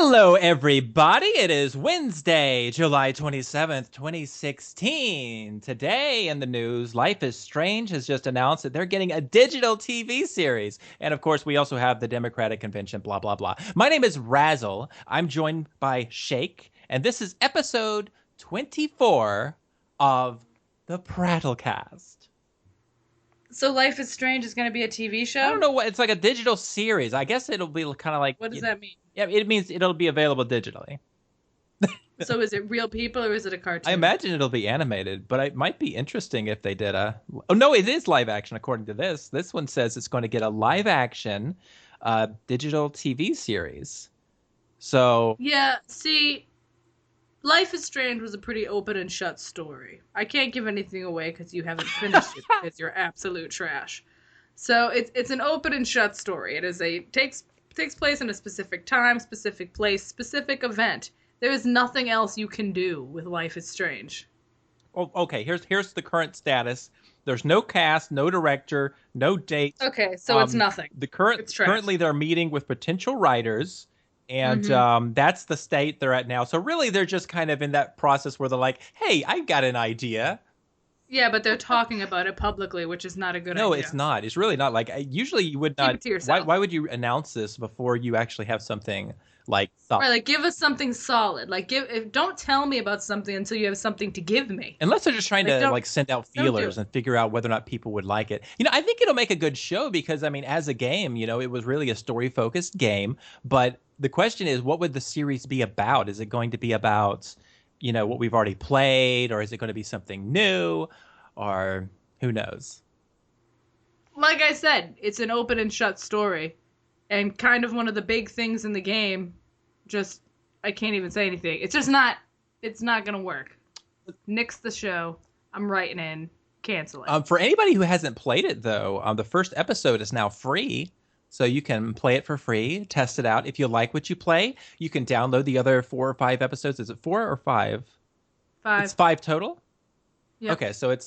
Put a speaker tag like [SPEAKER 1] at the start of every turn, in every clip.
[SPEAKER 1] Hello, everybody. It is Wednesday, July 27th, 2016. Today in the news, Life is Strange has just announced that they're getting a digital TV series. And of course, we also have the Democratic Convention, blah, blah, blah. My name is Razzle. I'm joined by Shake, and this is episode 24 of the Prattlecast.
[SPEAKER 2] So Life is Strange is going to be a TV show?
[SPEAKER 1] I don't know what it's like, a digital series. I guess it'll be kind of like.
[SPEAKER 2] What does that mean?
[SPEAKER 1] Yeah, it means it'll be available digitally.
[SPEAKER 2] So is it real people or is it a cartoon?
[SPEAKER 1] I imagine it'll be animated, but it might be interesting if they did a. Oh no, it is live action according to this. This one says it's going to get a live action, digital TV series. So
[SPEAKER 2] Yeah, see, Life is Strange was a pretty open and shut story. I can't give anything away because you haven't finished it because you're absolute trash. So it's an open and shut story. It is takes place in a specific time, specific place, specific event. There is nothing else you can do with Life is Strange.
[SPEAKER 1] oh, okay, here's the current status. There's no cast, no director, no date.
[SPEAKER 2] Okay, so it's nothing. It's trash.
[SPEAKER 1] Currently they're meeting with potential writers. And that's the state they're at now. So really, they're just kind of in that process where they're like, hey, I've got an idea.
[SPEAKER 2] Yeah, but they're talking about it publicly, which is not a good idea.
[SPEAKER 1] No, it's not. It's really not. Like, usually you would not.
[SPEAKER 2] Keep it to yourself.
[SPEAKER 1] Why would you announce this before you actually have something like solid?
[SPEAKER 2] Right, like give us something solid. Like don't tell me about something until you have something to give me.
[SPEAKER 1] Unless they're just trying to like send out feelers
[SPEAKER 2] do
[SPEAKER 1] and figure out whether or not people would like it. I think it'll make a good show because, I mean, as a game, it was really a story-focused game. But the question is, what would the series be about? Is it going to be about, what we've already played, or is it going to be something new, or who knows?
[SPEAKER 2] Like I said, it's an open and shut story. And kind of one of the big things in the game, I can't even say anything. It's not going to work. Nix the show. I'm writing in. Cancel it.
[SPEAKER 1] For anybody who hasn't played it, though, the first episode is now free. So you can play it for free, test it out. If you like what you play, you can download the other 4 or 5 episodes. Is it 4 or 5?
[SPEAKER 2] 5.
[SPEAKER 1] It's 5 total?
[SPEAKER 2] Yep.
[SPEAKER 1] So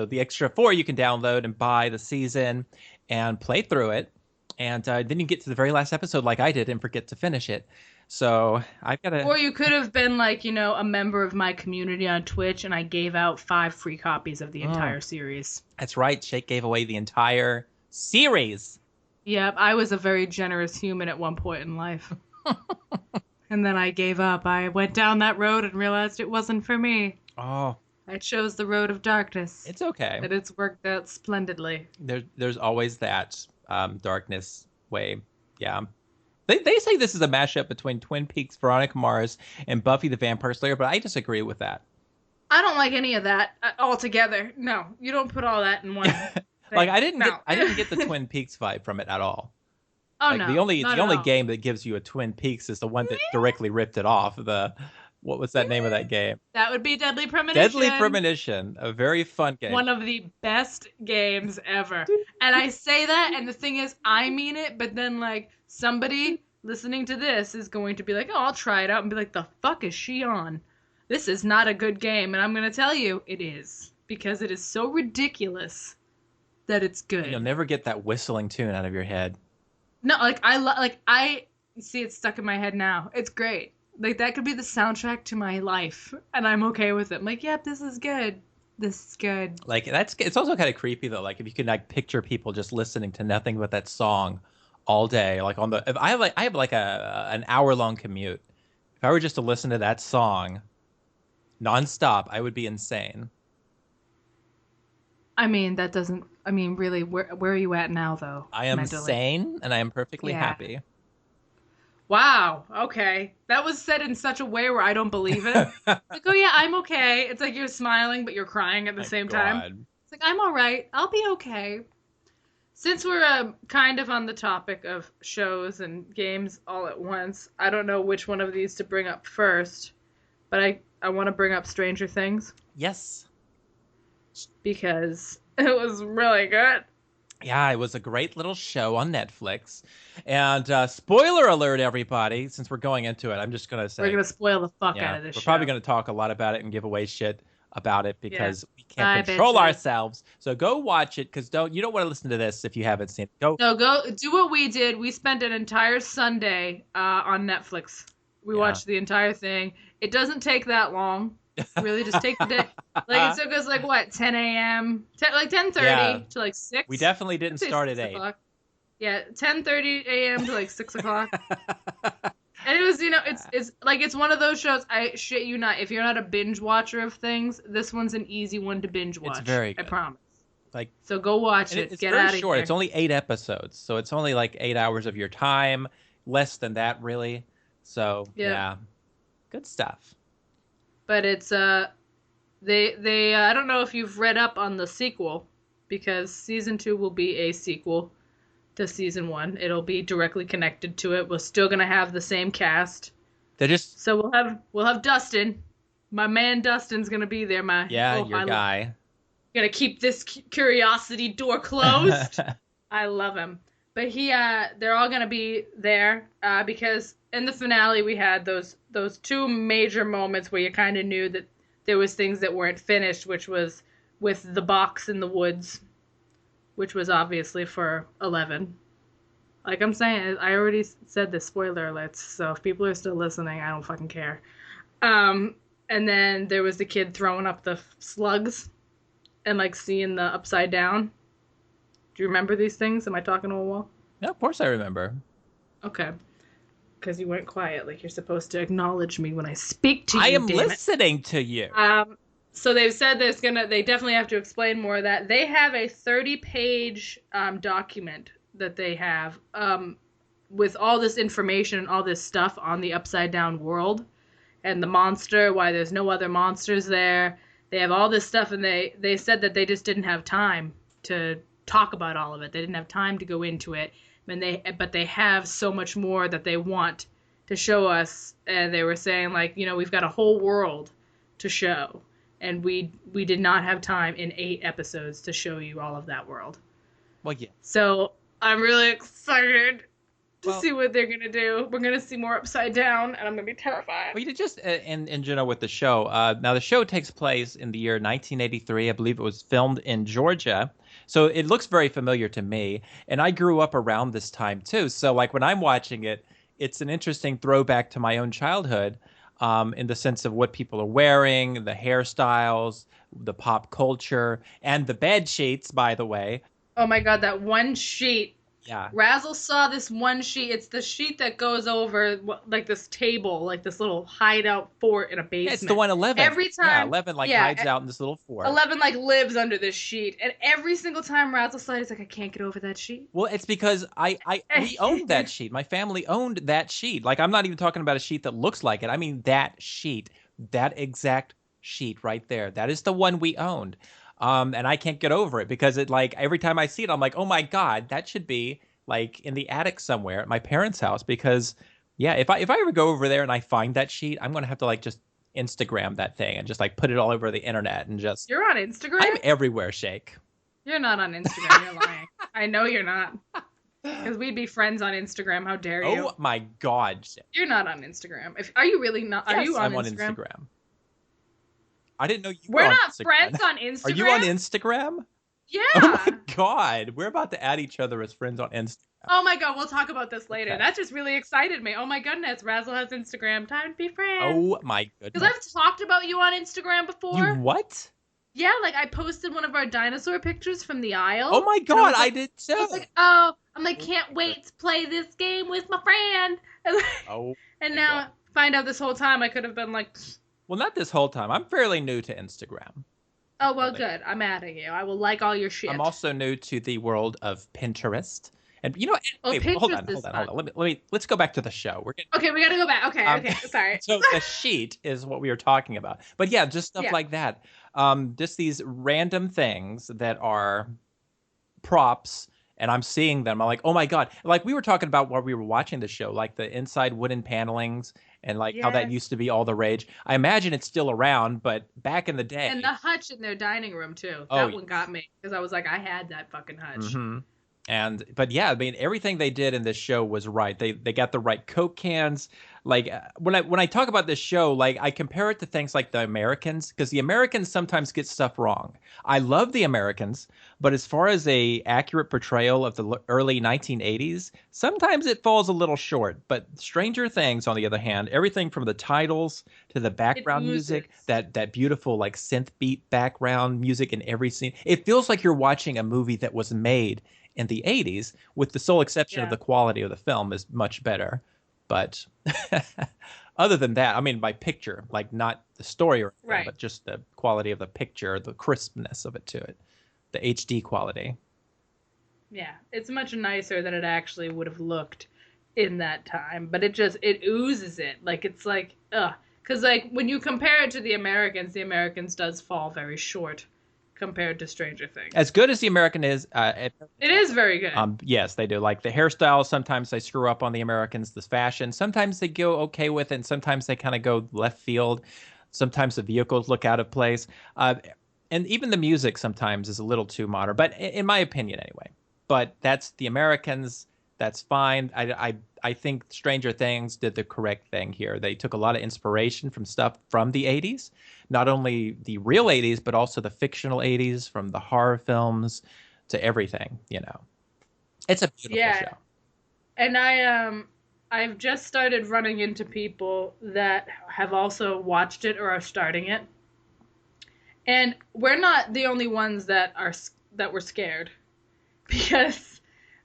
[SPEAKER 1] the extra 4 you can download and buy the season and play through it. And then you get to the very last episode like I did and forget to finish it. So I've got to...
[SPEAKER 2] Or you could have been like, a member of my community on Twitch and I gave out 5 free copies of the entire series.
[SPEAKER 1] That's right. Shake gave away the entire series.
[SPEAKER 2] Yep, I was a very generous human at one point in life. And then I gave up. I went down that road and realized it wasn't for me.
[SPEAKER 1] Oh.
[SPEAKER 2] I chose the road of darkness.
[SPEAKER 1] It's okay.
[SPEAKER 2] And it's worked out splendidly.
[SPEAKER 1] There's always that darkness way. Yeah. They say this is a mashup between Twin Peaks, Veronica Mars, and Buffy the Vampire Slayer, but I disagree with that.
[SPEAKER 2] I don't like any of that altogether. No, you don't put all that in one thing.
[SPEAKER 1] Like I didn't get the Twin Peaks vibe from it at all.
[SPEAKER 2] Oh
[SPEAKER 1] like,
[SPEAKER 2] no.
[SPEAKER 1] The only game that gives you a Twin Peaks is the one that directly ripped it off. What was that name of that game?
[SPEAKER 2] That would be Deadly Premonition.
[SPEAKER 1] Deadly Premonition, a very fun game.
[SPEAKER 2] One of the best games ever. And I say that, and the thing is, I mean it, but then, like, somebody listening to this is going to be like, oh, I'll try it out, and be like, the fuck is she on? This is not a good game, and I'm going to tell you, it is. Because it is so ridiculous that it's good.
[SPEAKER 1] You'll never get that whistling tune out of your head.
[SPEAKER 2] No, I see it stuck in my head now. It's great. Like, that could be the soundtrack to my life, and I'm okay with it. I'm like, yep, this is good. This is good.
[SPEAKER 1] Like, it's also kind of creepy, though. Like, if you could, like, picture people just listening to nothing but that song all day. Like, if I have an hour-long commute. If I were just to listen to that song nonstop, I would be insane.
[SPEAKER 2] I mean, really, where are you at now, though?
[SPEAKER 1] I am
[SPEAKER 2] mentally?
[SPEAKER 1] Sane, and I am perfectly happy.
[SPEAKER 2] Wow, okay. That was said in such a way where I don't believe it. Like, oh yeah, I'm okay. It's like you're smiling, but you're crying at the same time. It's like, I'm all right. I'll be okay. Since we're kind of on the topic of shows and games all at once, I don't know which one of these to bring up first, but I want to bring up Stranger Things.
[SPEAKER 1] Yes.
[SPEAKER 2] Because it was really good.
[SPEAKER 1] Yeah, it was a great little show on Netflix. And spoiler alert, everybody, since we're going into it, I'm just going to say...
[SPEAKER 2] We're going to spoil the fuck out of this show.
[SPEAKER 1] We're probably going to talk a lot about it and give away shit. about it
[SPEAKER 2] Yeah.
[SPEAKER 1] because we can't
[SPEAKER 2] I bet
[SPEAKER 1] control
[SPEAKER 2] you is.
[SPEAKER 1] ourselves. So go watch it because you don't want to listen to this if you haven't seen it. Go.
[SPEAKER 2] No, go do what we did. We spent an entire Sunday on Netflix. We
[SPEAKER 1] Yeah.
[SPEAKER 2] watched the entire thing. It doesn't take that long. Really, just take the day. Like it took us like what 10 a.m. Like
[SPEAKER 1] Yeah.
[SPEAKER 2] 10:30 to like
[SPEAKER 1] We
[SPEAKER 2] 6.
[SPEAKER 1] definitely didn't
[SPEAKER 2] I'd say
[SPEAKER 1] start at
[SPEAKER 2] 6
[SPEAKER 1] 8.
[SPEAKER 2] o'clock. Yeah, 10:30 a.m. to like 6 o'clock. And it was, it's like it's one of those shows. I shit you not. If you're not a binge watcher of things, this one's an easy one to binge watch.
[SPEAKER 1] It's very
[SPEAKER 2] I
[SPEAKER 1] good.
[SPEAKER 2] promise.
[SPEAKER 1] Like,
[SPEAKER 2] So go watch
[SPEAKER 1] and
[SPEAKER 2] it.
[SPEAKER 1] it's
[SPEAKER 2] Get
[SPEAKER 1] very
[SPEAKER 2] out of
[SPEAKER 1] short.
[SPEAKER 2] here.
[SPEAKER 1] It's only 8 episodes, so it's only like 8 hours of your time, less than that really. So
[SPEAKER 2] Yeah.
[SPEAKER 1] yeah, good stuff.
[SPEAKER 2] But it's they I don't know if you've read up on the sequel because season 2 will be a sequel to season 1. It'll be directly connected to it. We're still gonna have the same cast.
[SPEAKER 1] They're just
[SPEAKER 2] So we'll have Dustin. My man Dustin's gonna be there.
[SPEAKER 1] your guy.
[SPEAKER 2] Gonna keep this curiosity door closed. I love him. But they're all gonna be there because in the finale we had those two major moments where you kind of knew that there was things that weren't finished, which was with the box in the woods, which was obviously for 11. Like I'm saying, I already said the spoiler alerts, so if people are still listening, I don't fucking care. And then there was the kid throwing up the slugs and like seeing the upside down. Do you remember these things? Am I talking to a wall?
[SPEAKER 1] Yeah, of course I remember.
[SPEAKER 2] Okay. Because you went quiet, like you're supposed to acknowledge me when I speak to you.
[SPEAKER 1] I am listening to you.
[SPEAKER 2] So they've said they definitely have to explain more of that. They have a 30-page document that they have with all this information and all this stuff on the upside down world and the monster, why there's no other monsters there. They have all this stuff, and they said that they just didn't have time to talk about all of it. They didn't have time to go into it. But they have so much more that they want to show us. And they were saying, like, we've got a whole world to show. And we did not have time in 8 episodes to show you all of that world.
[SPEAKER 1] Well, yeah.
[SPEAKER 2] So I'm really excited to see what they're going to do. We're going to see more upside down, and I'm going to be terrified.
[SPEAKER 1] Well, you just in general with the show. Now, the show takes place in the year 1983. I believe it was filmed in Georgia. So it looks very familiar to me. And I grew up around this time, too. So, like, when I'm watching it, it's an interesting throwback to my own childhood in the sense of what people are wearing, the hairstyles, the pop culture, and the bed sheets, by the way.
[SPEAKER 2] Oh, my God, that one sheet.
[SPEAKER 1] Yeah.
[SPEAKER 2] Razzle saw this one sheet. It's the sheet that goes over like this table, like this little hideout fort in a basement.
[SPEAKER 1] Yeah, it's the one 11.
[SPEAKER 2] Every time.
[SPEAKER 1] Yeah, 11 hides out in this little fort.
[SPEAKER 2] 11 lives under this sheet. And every single time Razzle saw it, he's like, I can't get over that sheet.
[SPEAKER 1] Well, it's because we owned that sheet. My family owned that sheet. Like, I'm not even talking about a sheet that looks like it. I mean that sheet. That exact sheet right there. That is the one we owned. And I can't get over it because every time I see it, I'm like, oh my God, that should be like in the attic somewhere at my parents' house. Because yeah, if I ever go over there and I find that sheet, I'm gonna have to just Instagram that thing and just put it all over the internet and just.
[SPEAKER 2] You're on Instagram?
[SPEAKER 1] I'm everywhere, Shake.
[SPEAKER 2] You're not on Instagram. You're lying. I know you're not. Because we'd be friends on Instagram. How dare you?
[SPEAKER 1] Oh my God, Shake.
[SPEAKER 2] You're not on Instagram. Are you really not? Are you on
[SPEAKER 1] I'm
[SPEAKER 2] Instagram?
[SPEAKER 1] on Instagram. I didn't know you
[SPEAKER 2] were
[SPEAKER 1] on
[SPEAKER 2] not
[SPEAKER 1] Instagram.
[SPEAKER 2] Friends on Instagram.
[SPEAKER 1] Are you on Instagram?
[SPEAKER 2] Yeah.
[SPEAKER 1] Oh my God. We're about to add each other as friends on Instagram.
[SPEAKER 2] Oh my God. We'll talk about this later.
[SPEAKER 1] Okay.
[SPEAKER 2] That just really excited me. Oh my goodness. Razzle has Instagram. Time to be friends.
[SPEAKER 1] Oh my goodness.
[SPEAKER 2] Because I've talked about you on Instagram before.
[SPEAKER 1] You what?
[SPEAKER 2] Yeah, I posted one of our dinosaur pictures from the aisle.
[SPEAKER 1] Oh my God, I did too.
[SPEAKER 2] I was like, can't wait to play this game with my friend. And now find out this whole time I could have been like.
[SPEAKER 1] Well, not this whole time. I'm fairly new to Instagram.
[SPEAKER 2] Oh, well, good. I'm adding you. I will like all your shit.
[SPEAKER 1] I'm also new to the world of Pinterest. And wait, hold on. Let's go back to the show.
[SPEAKER 2] Okay, we got to go back. Okay, sorry.
[SPEAKER 1] So the sheet is what we were talking about. But yeah, just stuff like that. Just these random things that are props, and I'm seeing them. I'm like, oh my God. Like we were talking about while we were watching the show, like the inside wooden panelings and how that used to be all the rage. I imagine it's still around, but back in the day.
[SPEAKER 2] And the hutch in their dining room too. That one got me because I was like, I had that fucking hutch.
[SPEAKER 1] Mm-hmm. But yeah, I mean everything they did in this show was right. They got the right Coke cans. Like when I talk about this show, like I compare it to things like the Americans, because the Americans sometimes get stuff wrong. I love the Americans, but as far as a accurate portrayal of the early 1980s, sometimes it falls a little short. But Stranger Things, on the other hand, everything from the titles to the
[SPEAKER 2] It
[SPEAKER 1] background music,
[SPEAKER 2] oozes.
[SPEAKER 1] that beautiful like synth beat background music in every scene, it feels like you're watching a movie that was made in the 80s, with the sole exception of
[SPEAKER 2] Yeah.
[SPEAKER 1] the quality of the film is much better. But other than that, I mean, by picture, like not the story or anything,
[SPEAKER 2] Right.
[SPEAKER 1] but just the quality of the picture, the crispness of it to it, the HD quality.
[SPEAKER 2] Yeah. It's much nicer than it actually would have looked in that time, but it oozes it. Like it's like ugh. Because like when you compare it to the Americans does fall very short compared to Stranger
[SPEAKER 1] As
[SPEAKER 2] Things.
[SPEAKER 1] good as the American is,
[SPEAKER 2] It is very good.
[SPEAKER 1] yes, they do. Like the hairstyles, sometimes they screw up on the Americans. The fashion, sometimes they go okay with it, and sometimes they kind of go left field. Sometimes the vehicles look out of place, and even the music sometimes is a little too modern. But in my opinion, anyway. But that's the Americans. That's fine. I think Stranger Things did the correct thing here. They took a lot of inspiration from stuff from the 80s, not only the real 80s, but also the fictional 80s, from the horror films to everything, you know. It's a beautiful
[SPEAKER 2] Yeah.
[SPEAKER 1] show.
[SPEAKER 2] And I've just started running into people that have also watched it or are starting it. And we're not the only ones that were scared because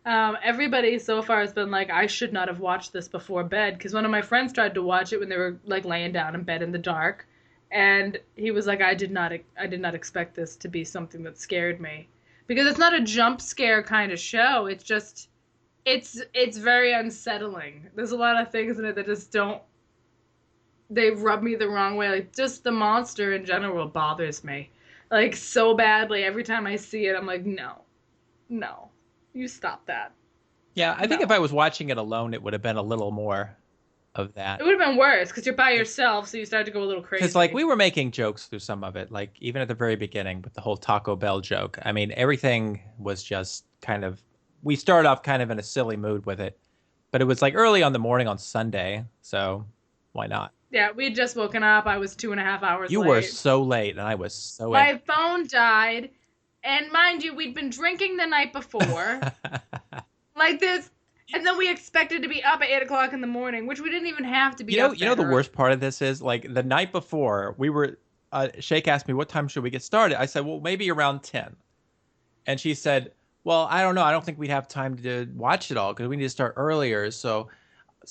[SPEAKER 2] everybody so far has been like, I should not have watched this before bed. Because one of my friends tried to watch it when they were like laying down in bed in the dark, and he was like, I did not expect this to be something that scared me, because it's not a jump scare kind of show. It's just it's very unsettling. There's a lot of things in it that just don't they rub me the wrong way. Like just the monster in general bothers me. Like so badly. Every time I see it, I'm like, no, no. You stop that.
[SPEAKER 1] Yeah, I think if
[SPEAKER 2] No.
[SPEAKER 1] I was watching it alone, it would have been a little more of that.
[SPEAKER 2] It would have been worse because you're by yourself, so you start to go a little
[SPEAKER 1] Because like
[SPEAKER 2] crazy.
[SPEAKER 1] we were making jokes through some of it, like even at the very beginning with the whole Taco Bell joke. I mean, everything was just kind of. We started off kind of in a silly mood with it, but it was like early on the morning on Sunday, so why not?
[SPEAKER 2] Yeah, we had just woken up. I was 2.5 hours
[SPEAKER 1] You were
[SPEAKER 2] late.
[SPEAKER 1] so late, and I was so angry.
[SPEAKER 2] My phone died. And mind you, we'd been drinking the night before. Like this. And then we expected to be up at 8 o'clock in the morning, which we didn't even have to be up
[SPEAKER 1] You know
[SPEAKER 2] that
[SPEAKER 1] the
[SPEAKER 2] early.
[SPEAKER 1] worst part of this is like the night before we were. Shake asked me what time should we get started. I said, well, maybe around 10. And she said, well, I don't know. I don't think we'd have time to watch it all because we need to start earlier. So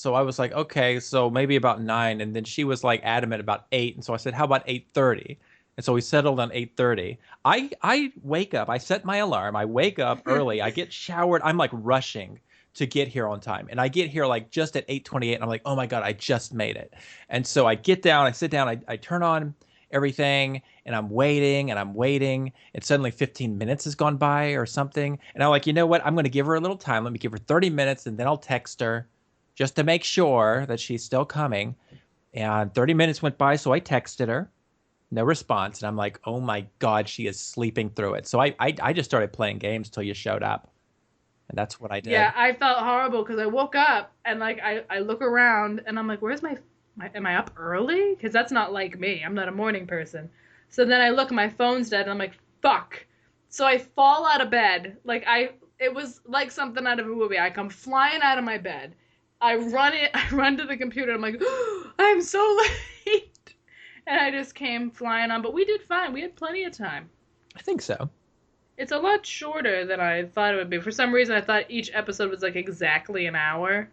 [SPEAKER 1] I was like, okay, so maybe about 9. And then she was like adamant about 8. And so I said, how about 8:30? And so we settled on 8:30. I wake up, I set my alarm, I wake up early, I get showered, I'm like rushing to get here on time. And I get here like just at 8:28, and I'm like, oh my God, I just made it. And so I get down, I sit down, I turn on everything, and I'm waiting and I'm waiting, and suddenly 15 minutes has gone by or something. And I'm like, you know what? I'm gonna give her a little time. Let me give her 30 minutes and then I'll text her just to make sure that she's still coming. And 30 minutes went by, so I texted her. No response. And I'm like, oh my God, she is sleeping through it. So I just started playing games till you showed up. And that's what I
[SPEAKER 2] Yeah,
[SPEAKER 1] did.
[SPEAKER 2] I felt horrible because I woke up and like I look around and I'm like, where's am I up early? Because that's not like me. I'm not a morning person. So then I look, my phone's dead, and I'm like, fuck. So I fall out of bed. It was like something out of a movie. I come flying out of my bed. I run to the computer. I'm like, oh, I'm so late. And I just came flying on. But we did fine. We had plenty of time.
[SPEAKER 1] I think so.
[SPEAKER 2] It's a lot shorter than I thought it would be. For some reason, I thought each episode was like exactly an hour,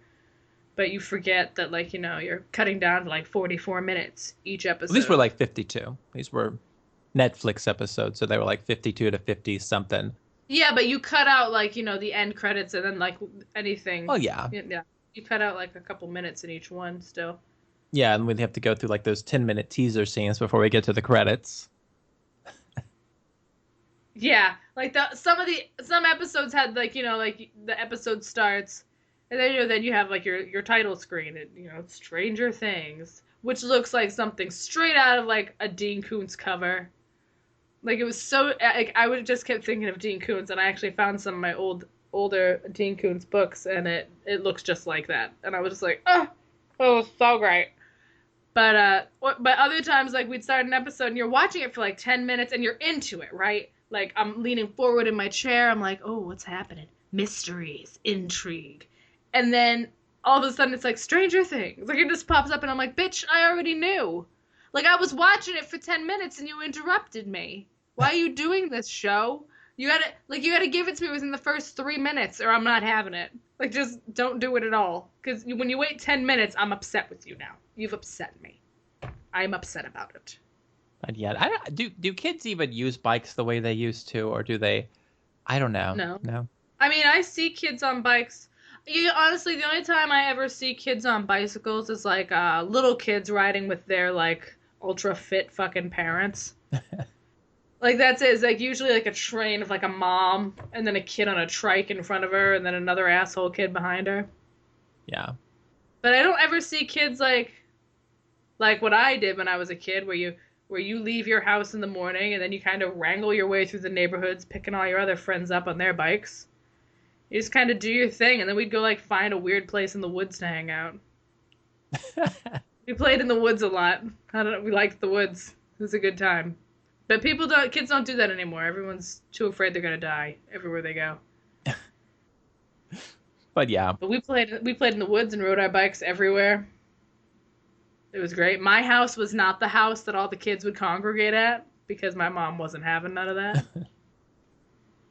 [SPEAKER 2] but you forget that you're cutting down to like 44 minutes each
[SPEAKER 1] These were
[SPEAKER 2] episode.
[SPEAKER 1] like 52. These were Netflix episodes, so they were like 52 to 50 something.
[SPEAKER 2] Yeah, but you cut out the end credits and then like
[SPEAKER 1] Oh
[SPEAKER 2] anything.
[SPEAKER 1] yeah.
[SPEAKER 2] Yeah, you cut out like a couple minutes in each one still.
[SPEAKER 1] Yeah, and we'd have to go through like those 10-minute teaser scenes before we get to the credits.
[SPEAKER 2] Yeah, like some episodes had like the episode starts, and then then you have like your title screen, and Stranger Things, which looks like something straight out of like a Dean Koontz cover. Like it was so like I would just kept thinking of Dean Koontz, and I actually found some of my old older Dean Koontz books, and it looks just like that. And I was just like, oh, so great. But other times, like we'd start an episode and you're watching it for like 10 minutes and you're into it, right? Like I'm leaning forward in my chair. I'm like, oh, what's happening? Mysteries, intrigue, and then all of a sudden it's like Stranger Things. Like it just pops up and I'm like, bitch, I already knew. Like I was watching it for 10 minutes and you interrupted me. Why are you doing this show? You gotta give it to me within the first 3 minutes or I'm not having it. Like just don't do it at all. Because when you wait 10 minutes, I'm upset with you now. You've upset me. I'm upset about it.
[SPEAKER 1] But yeah, do kids even use bikes the way they used to, or do they? I don't know.
[SPEAKER 2] No.
[SPEAKER 1] No.
[SPEAKER 2] I mean, I see kids on bikes. Honestly, the only time I ever see kids on bicycles is like little kids riding with their like ultra fit fucking parents. Like that's it. It's like usually like a train of like a mom and then a kid on a trike in front of her and then another asshole kid behind her.
[SPEAKER 1] Yeah.
[SPEAKER 2] But I don't ever see kids like what I did when I was a kid where you leave your house in the morning and then you kind of wrangle your way through the neighborhoods picking all your other friends up on their bikes. You just kind of do your thing and then we'd go like find a weird place in the woods to hang out. We played in the woods a lot. I don't know, we liked the woods. It was a good time. But kids don't do that anymore. Everyone's too afraid they're gonna die everywhere they go.
[SPEAKER 1] But yeah.
[SPEAKER 2] But we played in the woods and rode our bikes everywhere. It was great. My house was not the house that all the kids would congregate at because my mom wasn't having none of that.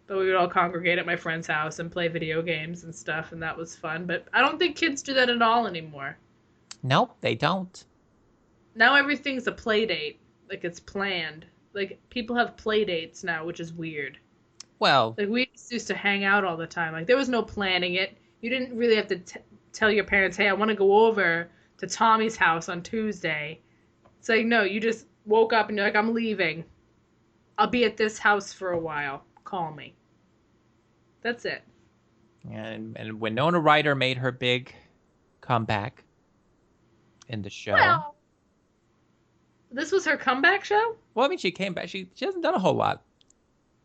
[SPEAKER 2] But we would all congregate at my friend's house and play video games and stuff, and that was fun. But I don't think kids do that at all anymore.
[SPEAKER 1] Nope, they don't.
[SPEAKER 2] Now everything's a play date. Like it's planned. Like people have play dates now, which is weird.
[SPEAKER 1] Well,
[SPEAKER 2] Like we used to hang out all the time. Like there was no planning it. You didn't really have to tell your parents, "Hey, I want to go over to Tommy's house on Tuesday." It's like no, you just woke up and you're like, "I'm leaving. I'll be at this house for a while. Call me." That's it.
[SPEAKER 1] and Winona Ryder made her big comeback in the show.
[SPEAKER 2] Well, this was her comeback show?
[SPEAKER 1] Well, I mean, she came back. She hasn't done a whole lot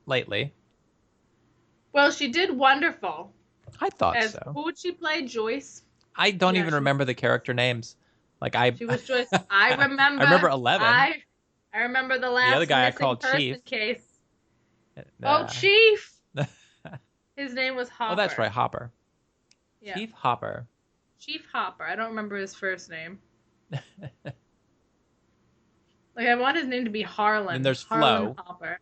[SPEAKER 1] lately.
[SPEAKER 2] Well, she did wonderful.
[SPEAKER 1] I thought
[SPEAKER 2] As
[SPEAKER 1] so.
[SPEAKER 2] who would she play? Joyce?
[SPEAKER 1] I don't
[SPEAKER 2] Yeah,
[SPEAKER 1] even remember the character names. Like
[SPEAKER 2] she was Joyce. I remember.
[SPEAKER 1] I remember 11.
[SPEAKER 2] I remember the last
[SPEAKER 1] other guy I
[SPEAKER 2] missing
[SPEAKER 1] called
[SPEAKER 2] person
[SPEAKER 1] Chief.
[SPEAKER 2] case.
[SPEAKER 1] Uh,
[SPEAKER 2] Oh, Chief! His name was Hopper.
[SPEAKER 1] Oh, that's right, Hopper.
[SPEAKER 2] Yeah.
[SPEAKER 1] Chief Hopper.
[SPEAKER 2] Chief Hopper. I don't remember his first name. Like I want his name to be Harlan.
[SPEAKER 1] And there's
[SPEAKER 2] Harlan
[SPEAKER 1] Flo.
[SPEAKER 2] Hopper.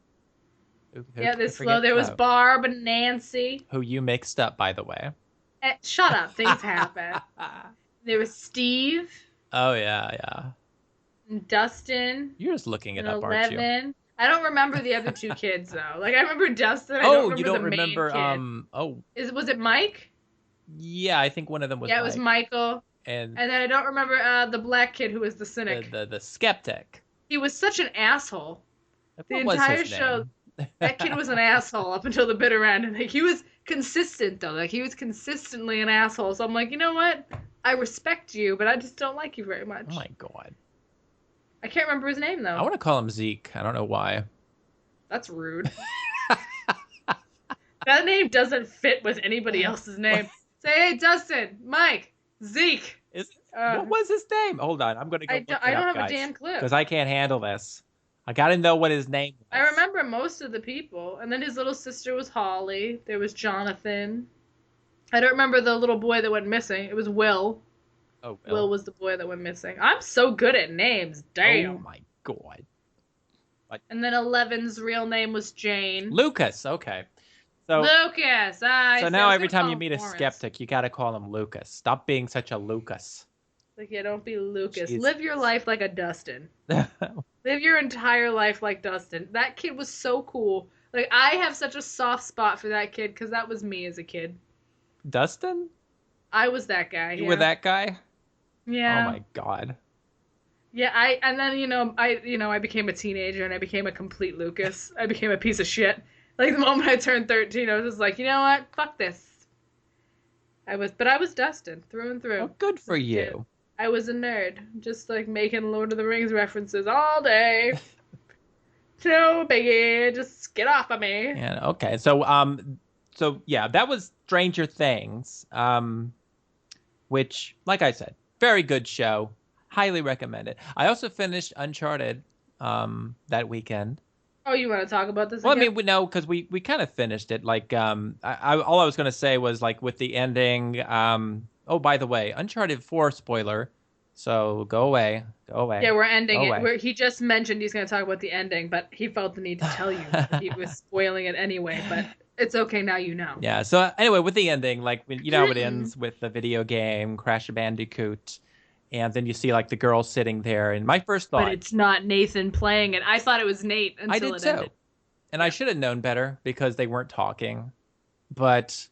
[SPEAKER 1] Who
[SPEAKER 2] Yeah,
[SPEAKER 1] could
[SPEAKER 2] there's
[SPEAKER 1] forget
[SPEAKER 2] Flo. There was
[SPEAKER 1] Flo?
[SPEAKER 2] Barb and Nancy.
[SPEAKER 1] Who you mixed up, by the way.
[SPEAKER 2] Shut up. Things happen. There was Steve
[SPEAKER 1] Oh, yeah.
[SPEAKER 2] and Dustin
[SPEAKER 1] You're just looking it
[SPEAKER 2] and
[SPEAKER 1] up, aren't you?
[SPEAKER 2] 11. I don't remember the other two kids though. Like I remember Dustin. I don't
[SPEAKER 1] Oh,
[SPEAKER 2] remember
[SPEAKER 1] you don't
[SPEAKER 2] the main
[SPEAKER 1] remember,
[SPEAKER 2] kid. Was it Mike?
[SPEAKER 1] yeah, I think one of them was
[SPEAKER 2] Yeah, it was
[SPEAKER 1] Mike.
[SPEAKER 2] Michael.
[SPEAKER 1] And
[SPEAKER 2] And then I don't remember the black kid who was the cynic.
[SPEAKER 1] the skeptic.
[SPEAKER 2] He was such an asshole. The
[SPEAKER 1] What was
[SPEAKER 2] entire
[SPEAKER 1] his
[SPEAKER 2] show,
[SPEAKER 1] name?
[SPEAKER 2] that kid was an asshole up until the bitter end. And like he was consistent though. Like he was consistently an asshole. So I'm like, you know what? I respect you, but I just don't like you very much.
[SPEAKER 1] Oh my god.
[SPEAKER 2] I can't remember his name though.
[SPEAKER 1] I want to call him Zeke. I don't know why.
[SPEAKER 2] That's rude. That name doesn't fit with anybody else's name. Say, hey, Dustin, Mike, Zeke.
[SPEAKER 1] What was his name? Hold on, I'm gonna go.
[SPEAKER 2] I don't have a damn clue.
[SPEAKER 1] Because I can't handle this. I gotta know what his name was.
[SPEAKER 2] I remember most of the people, and then his little sister was Holly. There was Jonathan. I don't remember the little boy that went missing. It was Will.
[SPEAKER 1] Oh,
[SPEAKER 2] Will was the boy that went missing. I'm so good at names. Damn.
[SPEAKER 1] Oh my god.
[SPEAKER 2] And then 11's real name was Jane.
[SPEAKER 1] Lucas. Okay. So
[SPEAKER 2] Lucas.
[SPEAKER 1] so now every time you meet a skeptic, you gotta call him Lucas. Stop being such a Lucas.
[SPEAKER 2] Like, yeah, don't be Lucas.
[SPEAKER 1] Jeez.
[SPEAKER 2] Live your life like a Dustin. Live your entire life like Dustin. That kid was so cool. Like, I have such a soft spot for that kid because that was me as a kid.
[SPEAKER 1] Dustin?
[SPEAKER 2] I was that guy.
[SPEAKER 1] You were that guy?
[SPEAKER 2] Yeah.
[SPEAKER 1] Oh my god.
[SPEAKER 2] Yeah, and then I became a teenager and I became a complete Lucas. I became a piece of shit. Like the moment I turned 13, I was just like, you know what? Fuck this. I was Dustin through and through.
[SPEAKER 1] Well, good for you.
[SPEAKER 2] I was a nerd, just like making Lord of the Rings references all day. No biggie, just get off of me.
[SPEAKER 1] Yeah. Okay. So so yeah, that was Stranger Things, which, like I said, very good show. Highly recommend it. I also finished Uncharted that weekend.
[SPEAKER 2] Oh, you want to talk about this
[SPEAKER 1] Well, I
[SPEAKER 2] again?
[SPEAKER 1] mean, we know because we kind of finished it. Like, all I was gonna say was like with the ending. Oh, by the way, Uncharted 4 spoiler. So go away, go
[SPEAKER 2] Yeah,
[SPEAKER 1] away,
[SPEAKER 2] we're ending
[SPEAKER 1] go
[SPEAKER 2] it.
[SPEAKER 1] away.
[SPEAKER 2] He just mentioned he's going to talk about the ending, but he felt the need to tell you that he was spoiling it anyway. But it's okay now, you know.
[SPEAKER 1] Yeah. So anyway, with the ending, like you know how it
[SPEAKER 2] Mm-mm.
[SPEAKER 1] ends with the video game Crash Bandicoot, and then you see like the girl sitting there, and my first
[SPEAKER 2] But
[SPEAKER 1] thought,
[SPEAKER 2] it's not Nathan playing it. I thought it was Nate
[SPEAKER 1] I
[SPEAKER 2] until
[SPEAKER 1] did
[SPEAKER 2] it ended.
[SPEAKER 1] too, and I
[SPEAKER 2] Yeah.
[SPEAKER 1] should have known better because they weren't talking. But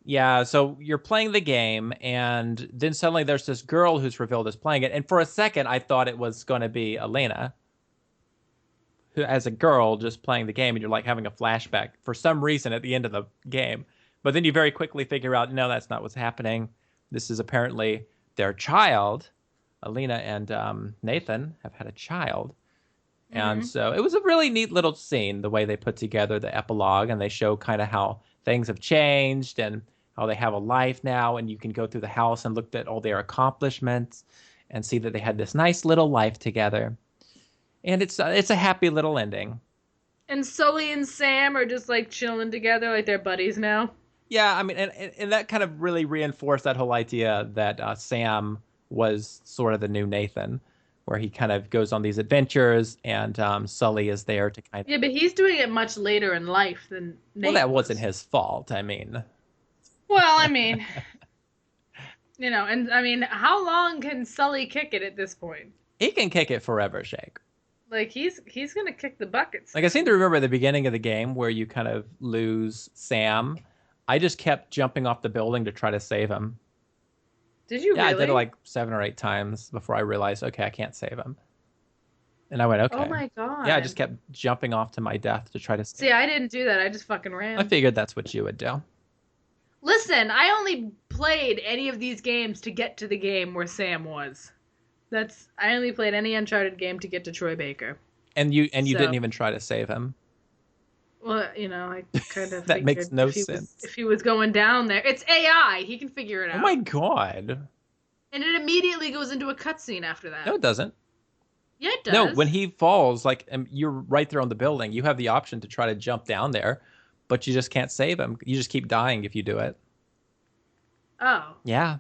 [SPEAKER 1] yeah, so you're playing the game, and then suddenly there's this girl who's revealed as playing it, and for a second I thought it was going to be Elena, who as a girl just playing the game, and you're like having a flashback for some reason at the end of the game. But then you very quickly figure out, no, that's not what's happening. This is apparently their child. Alina and Nathan have had a child. And
[SPEAKER 2] Mm-hmm.
[SPEAKER 1] so it was a really neat little scene, the way they put together the epilogue, and they show kind of how things have changed and how they have a life now. And you can go through the house and look at all their accomplishments and see that they had this nice little life together. And it's a happy little ending.
[SPEAKER 2] And Sully and Sam are just like chilling together, like they're buddies now.
[SPEAKER 1] Yeah, I mean, and that kind of really reinforced that whole idea that Sam was sort of the new Nathan, where he kind of goes on these adventures, and Sully is there to kind of.
[SPEAKER 2] Yeah, but he's doing it much later in life than
[SPEAKER 1] Well,
[SPEAKER 2] Nate
[SPEAKER 1] that wasn't
[SPEAKER 2] was.
[SPEAKER 1] his fault. I mean,
[SPEAKER 2] Well, I mean, and I mean, how long can Sully kick it at this point?
[SPEAKER 1] he can kick it forever, Shake.
[SPEAKER 2] Like he's gonna kick the bucket
[SPEAKER 1] Like I seem
[SPEAKER 2] soon.
[SPEAKER 1] to remember the beginning of the game where you kind of lose Sam. I just kept jumping off the building to try to save him.
[SPEAKER 2] Did you
[SPEAKER 1] Yeah, I did it
[SPEAKER 2] really?
[SPEAKER 1] like 7 or 8 times before I realized, okay, I can't save him. And I went,
[SPEAKER 2] Oh
[SPEAKER 1] okay.
[SPEAKER 2] my
[SPEAKER 1] Yeah, I just
[SPEAKER 2] god.
[SPEAKER 1] kept jumping off to my death to try to save
[SPEAKER 2] See,
[SPEAKER 1] him.
[SPEAKER 2] I didn't do that. I just fucking
[SPEAKER 1] I
[SPEAKER 2] ran.
[SPEAKER 1] figured that's what you would do.
[SPEAKER 2] Listen, I only played any of these games to get to the game where Sam was. I only played any Uncharted game to get to Troy Baker.
[SPEAKER 1] And you didn't
[SPEAKER 2] So,
[SPEAKER 1] even try to save him.
[SPEAKER 2] well, I kind of
[SPEAKER 1] That makes
[SPEAKER 2] figured
[SPEAKER 1] no
[SPEAKER 2] if
[SPEAKER 1] sense.
[SPEAKER 2] he was going down there, it's AI. He can figure it
[SPEAKER 1] Oh my
[SPEAKER 2] out.
[SPEAKER 1] god.
[SPEAKER 2] And it immediately goes into a cutscene after that.
[SPEAKER 1] No, it doesn't.
[SPEAKER 2] Yeah, it
[SPEAKER 1] No, when
[SPEAKER 2] does.
[SPEAKER 1] he falls, like you're right there on the building, you have the option to try to jump down there, but you just can't save him. You just keep dying if you do it.
[SPEAKER 2] Oh.
[SPEAKER 1] Yeah.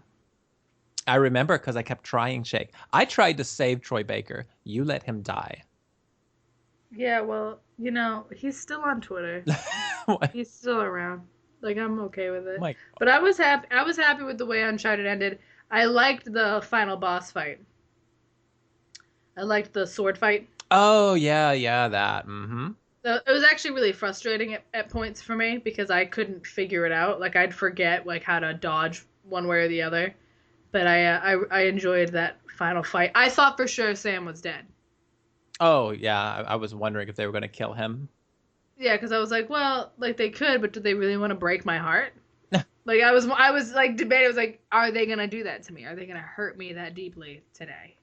[SPEAKER 1] I remember because I kept trying, Shake. I tried to save Troy Baker. You let him die.
[SPEAKER 2] Yeah, well, he's still on Twitter.
[SPEAKER 1] What?
[SPEAKER 2] He's still around. Like I'm okay with it.
[SPEAKER 1] My
[SPEAKER 2] But I was happy with the way Uncharted ended. I liked the final boss fight. I liked the sword fight.
[SPEAKER 1] Oh yeah, yeah, that. Mm-hmm.
[SPEAKER 2] So it was actually really frustrating at points for me because I couldn't figure it out. Like I'd forget like how to dodge one way or the other. But I enjoyed that final fight. I thought for sure Sam was dead.
[SPEAKER 1] Oh yeah, I was wondering if they were going to kill him.
[SPEAKER 2] Yeah, because I was like, well, like they could, but do they really want to break my heart? Like I was like debating. I was like, are they gonna do that to me? Are they gonna hurt me that deeply today?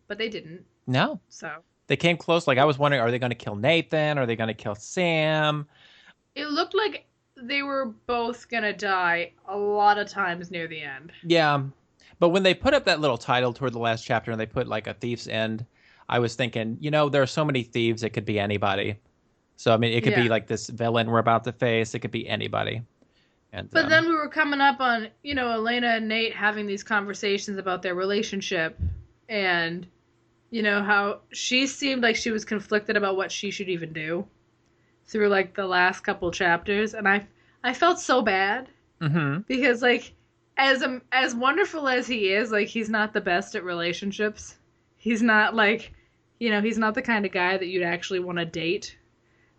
[SPEAKER 2] But they didn't.
[SPEAKER 1] No,
[SPEAKER 2] So
[SPEAKER 1] they came close. Like I was wondering, are they going to kill Nathan? Are they going to kill Sam?
[SPEAKER 2] it looked like they were both gonna die a lot of times near the end.
[SPEAKER 1] Yeah, but when they put up that little title toward the last chapter and they put like a thief's end, I was thinking, there are so many thieves. It could be anybody. So I mean, it could be
[SPEAKER 2] Yeah.
[SPEAKER 1] like this villain we're about to face. It could be anybody. And
[SPEAKER 2] But then we were coming up on, Elena and Nate having these conversations about their relationship and, how she seemed like she was conflicted about what she should even do through like the last couple chapters. And I felt so bad
[SPEAKER 1] hmm
[SPEAKER 2] because like as wonderful as he is, like he's not the best at relationships. He's not like, he's not the kind of guy that you'd actually want to date.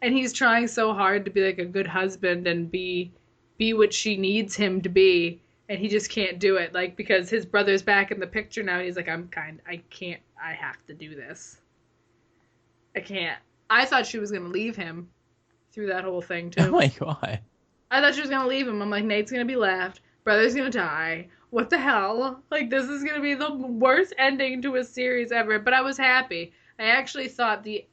[SPEAKER 2] And he's trying so hard to be like a good husband and be what she needs him to be, and he just can't do it, like because his brother's back in the picture now. He's like, I can't, I have to do this. I can't. I thought she was gonna leave him through that whole thing
[SPEAKER 1] oh
[SPEAKER 2] too.
[SPEAKER 1] my god,
[SPEAKER 2] I thought she was gonna leave him. I'm like, Nate's gonna be left, brother's gonna die. What the hell? Like this is gonna be the worst ending to a series ever. But I was happy. I actually thought the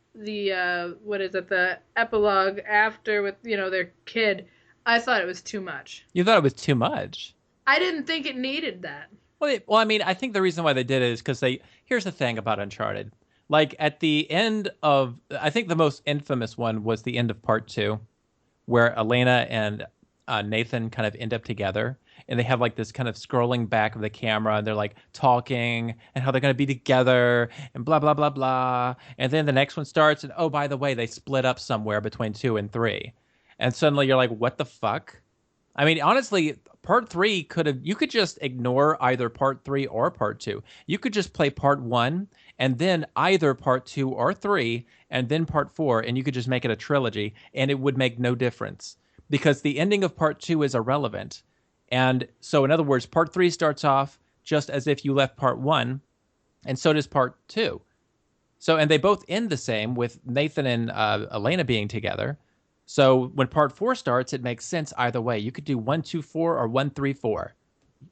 [SPEAKER 2] what is it, the epilogue after with their kid, I thought it was too much.
[SPEAKER 1] You thought it was too much.
[SPEAKER 2] I didn't think it needed that.
[SPEAKER 1] Well, I mean, I think the reason why they did it is because they. Here's the thing about Uncharted. Like at the end of, I think the most infamous one was the end of part two, where Elena and Nathan kind of end up together, and they have like this kind of scrolling back of the camera, and they're like talking and how they're going to be together and blah blah blah blah. And then the next one starts, and oh, by the way, they split up somewhere between two and three, and suddenly you're like, what the fuck? I mean, honestly, part three could have, you could just ignore either part three or part two. You could just play part one and then either part two or three and then part four, and you could just make it a trilogy and it would make no difference because the ending of part two is irrelevant. And so, in other words, part three starts off just as if you left part one, and so does part two. So, and they both end the same with Nathan and Elena being together. So when part four starts, it makes sense either way. You could do 1, 2, 4 or 1, 3, 4.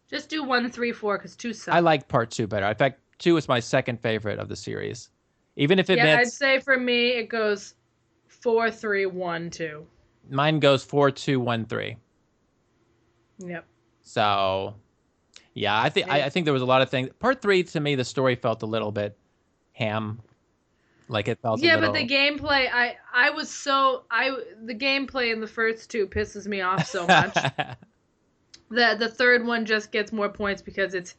[SPEAKER 2] Just do 1, 3, 4 because two
[SPEAKER 1] I
[SPEAKER 2] sucks.
[SPEAKER 1] like part two better. In fact, two is my second favorite of the series. Even if it
[SPEAKER 2] Yeah,
[SPEAKER 1] meant
[SPEAKER 2] I'd say for me it goes 4, 3, 1, 2.
[SPEAKER 1] mine goes 4, 2, 1, 3.
[SPEAKER 2] Yep.
[SPEAKER 1] So yeah, I think there was a lot of things. Part three to me, the story felt a little bit ham. Like it felt a
[SPEAKER 2] Yeah, but the
[SPEAKER 1] little.
[SPEAKER 2] gameplay, I was so I the gameplay in the first two pisses me off so much. The third one just gets more points because it's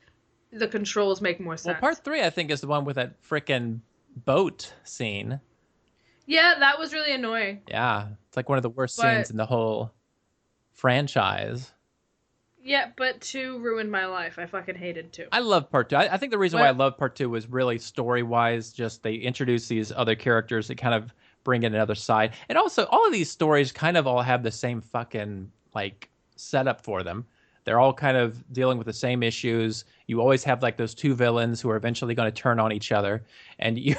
[SPEAKER 2] the controls make more
[SPEAKER 1] Well,
[SPEAKER 2] sense.
[SPEAKER 1] part three, I think, is the one with that frickin' boat scene.
[SPEAKER 2] Yeah, that was really annoying.
[SPEAKER 1] Yeah, it's like one of the worst scenes
[SPEAKER 2] But
[SPEAKER 1] in the whole franchise.
[SPEAKER 2] yeah, but two ruined my life. I fucking hated two.
[SPEAKER 1] I love part two. I think the reason why I
[SPEAKER 2] But
[SPEAKER 1] love part two was really story wise. Just they introduce these other characters that kind of bring in another side, and also all of these stories kind of all have the same fucking like setup for them. They're all kind of dealing with the same issues. You always have like those two villains who are eventually going to turn on each other, and you.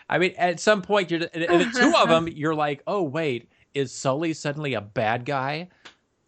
[SPEAKER 1] I mean, at some point, and the two of them, you're like, oh wait, is Sully suddenly a bad guy?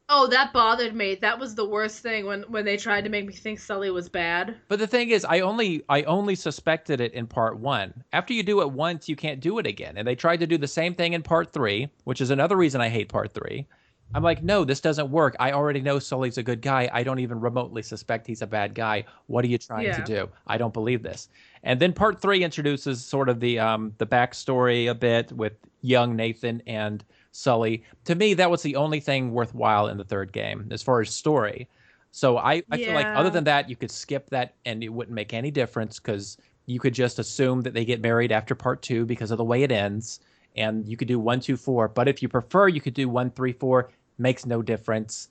[SPEAKER 2] oh, that bothered me. That was the worst thing when they tried to make me think Sully was bad.
[SPEAKER 1] But the thing is, I only suspected it in part one. After you do it once, you can't do it again. And they tried to do the same thing in part three, which is another reason I hate part three. I'm like, no, this doesn't work. I already know Sully's a good guy. I don't even remotely suspect he's a bad guy. What are you trying to
[SPEAKER 2] Yeah.
[SPEAKER 1] do? I don't believe this. And then part three introduces sort of the backstory a bit with young Nathan and Sully. To me, that was the only thing worthwhile in the third game as far as story. So I feel like other
[SPEAKER 2] Yeah.
[SPEAKER 1] than that, you could skip that and it wouldn't make any difference because you could just assume that they get married after part two because of the way it ends. And you could do 1, 2, 4. But if you prefer, you could do 1, 3, 4. Makes no difference.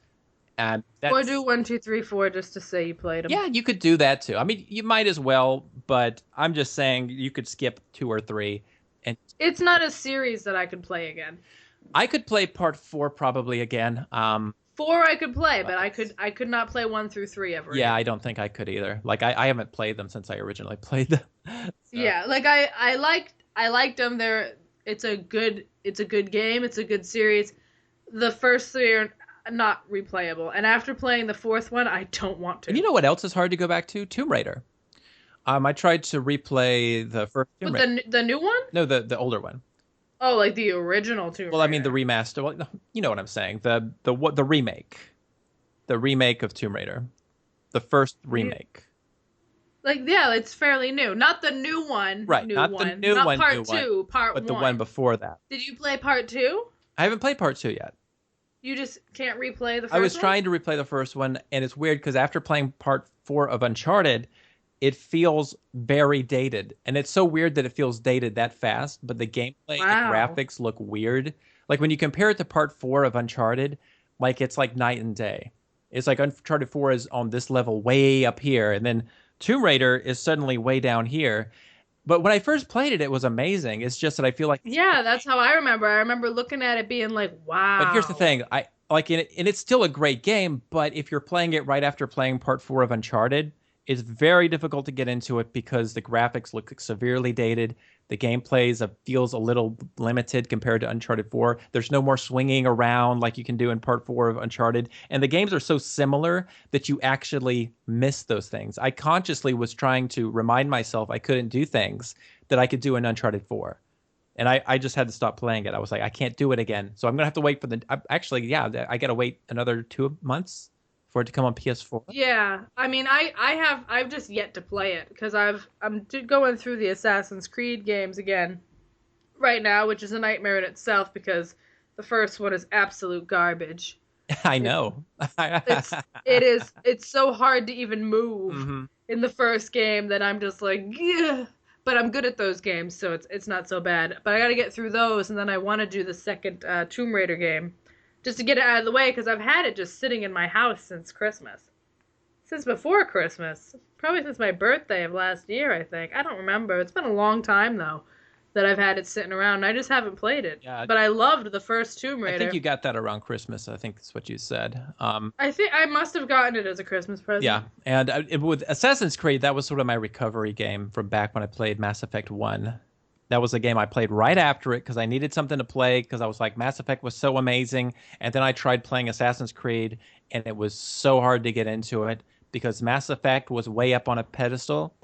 [SPEAKER 1] And
[SPEAKER 2] Or do
[SPEAKER 1] that's,
[SPEAKER 2] 1, 2, 3, 4 just to say you played them.
[SPEAKER 1] yeah, you could do that too. I mean, you might as well, but I'm just saying you could skip two or three. And
[SPEAKER 2] It's not a series that I could play again.
[SPEAKER 1] I could play part four probably again.
[SPEAKER 2] Four I could play, but
[SPEAKER 1] But
[SPEAKER 2] I could not play 1 through 3 ever
[SPEAKER 1] yeah,
[SPEAKER 2] again.
[SPEAKER 1] I don't think I could either. Like I haven't played them since I originally played them. So,
[SPEAKER 2] Yeah, like I liked them. It's a good game. It's a good series. The first three are not replayable, and after playing the fourth one, I don't want
[SPEAKER 1] and
[SPEAKER 2] to.
[SPEAKER 1] you know what else is hard to go back to? Tomb Raider. I tried to replay the first Tomb
[SPEAKER 2] But
[SPEAKER 1] Raider.
[SPEAKER 2] the new one?
[SPEAKER 1] No, the older one.
[SPEAKER 2] Oh, like the original Tomb
[SPEAKER 1] Well, I mean the
[SPEAKER 2] Raider.
[SPEAKER 1] remaster. Well, no, you know what I'm saying. The remake. The remake of Tomb Raider. The first
[SPEAKER 2] You,
[SPEAKER 1] remake.
[SPEAKER 2] like yeah, it's fairly new. Not the new one,
[SPEAKER 1] Right,
[SPEAKER 2] new
[SPEAKER 1] not the
[SPEAKER 2] one.
[SPEAKER 1] new
[SPEAKER 2] Not
[SPEAKER 1] one, new
[SPEAKER 2] part
[SPEAKER 1] one,
[SPEAKER 2] two, part
[SPEAKER 1] but the one
[SPEAKER 2] one.
[SPEAKER 1] before that.
[SPEAKER 2] Did you play part two?
[SPEAKER 1] I haven't played part two yet.
[SPEAKER 2] You just can't replay the
[SPEAKER 1] I was
[SPEAKER 2] first one?
[SPEAKER 1] trying to replay the first one, and it's weird because after playing part four of Uncharted, it feels very dated. And it's so weird that it feels dated that fast, but the gameplay and the
[SPEAKER 2] Wow.
[SPEAKER 1] graphics look weird. Like when you compare it to part four of Uncharted, like it's like night and day. It's like Uncharted 4 is on this level way up here, and then Tomb Raider is suddenly way down here. But when I first played it, it was amazing. It's just that I feel like
[SPEAKER 2] Yeah, that's how I remember. I remember looking at it being like,
[SPEAKER 1] but here's the
[SPEAKER 2] wow.
[SPEAKER 1] thing, I like it, and it's still a great game. But if you're playing it right after playing Part Four of Uncharted, it's very difficult to get into it because the graphics look severely dated. The gameplay feels a little limited compared to Uncharted 4. There's no more swinging around like you can do in Part 4 of Uncharted. And the games are so similar that you actually miss those things. I consciously was trying to remind myself I couldn't do things that I could do in Uncharted 4. and I just had to stop playing it. I was like, I can't do it again. So I'm gonna have to wait for actually, yeah, I gotta wait another 2 months for it to come on PS4.
[SPEAKER 2] Yeah, I mean, I've just yet to play it because going through the Assassin's Creed games again right now, which is a nightmare in itself because the first one is absolute garbage.
[SPEAKER 1] I
[SPEAKER 2] It
[SPEAKER 1] know.
[SPEAKER 2] it's so hard to even move
[SPEAKER 1] Hmm.
[SPEAKER 2] in the first game that I'm just like, yeah. But I'm good at those games, so it's not so bad. But I got to get through those, and then I want to do the second Tomb Raider game, just to get it out of the way because I've had it just sitting in my house since Christmas, since before Christmas, probably since my birthday of last year. I think I don't remember. It's been a long time though that I've had it sitting around. And I just haven't played it.
[SPEAKER 1] Yeah,
[SPEAKER 2] But I loved the first Tomb
[SPEAKER 1] I think
[SPEAKER 2] Raider.
[SPEAKER 1] you got that around Christmas. I think that's what you said.
[SPEAKER 2] I think I must have gotten it as a Christmas
[SPEAKER 1] Yeah,
[SPEAKER 2] present.
[SPEAKER 1] and with Assassin's Creed, that was sort of my recovery game from back when I played Mass Effect 1. That was a game I played right after it because I needed something to play because I was like, Mass Effect was so amazing. And then I tried playing Assassin's Creed, and it was so hard to get into it because Mass Effect was way up on a pedestal,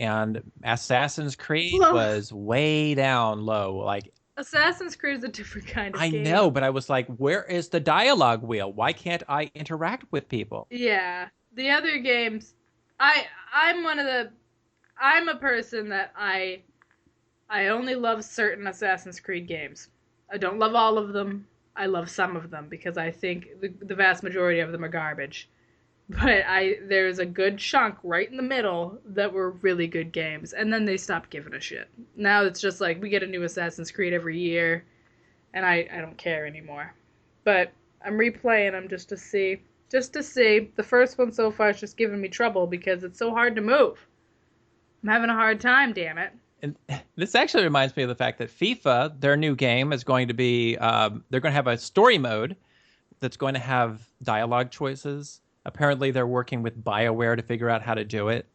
[SPEAKER 1] and Assassin's Creed
[SPEAKER 2] Well,
[SPEAKER 1] was way down low. Like,
[SPEAKER 2] Assassin's Creed is a different kind of
[SPEAKER 1] I know,
[SPEAKER 2] game.
[SPEAKER 1] but I was like, where is the dialogue wheel? Why can't I interact with people?
[SPEAKER 2] Yeah. The other games, I I'm one of the I'm a person that I only love certain Assassin's Creed games. I don't love all of them. I love some of them because I think the vast majority of them are garbage. But I there's a good chunk right in the middle that were really good games, and then they stopped giving a shit. Now it's just like we get a new Assassin's Creed every year, and I don't care anymore. But I'm replaying them just to see. The first one so far is just giving me trouble because it's so hard to move. I'm having a hard time, damn it.
[SPEAKER 1] And this actually reminds me of the fact that FIFA, their new game, is going to be they're going to have a story mode that's going to have dialogue choices. Apparently, they're working with BioWare to figure out how to do it.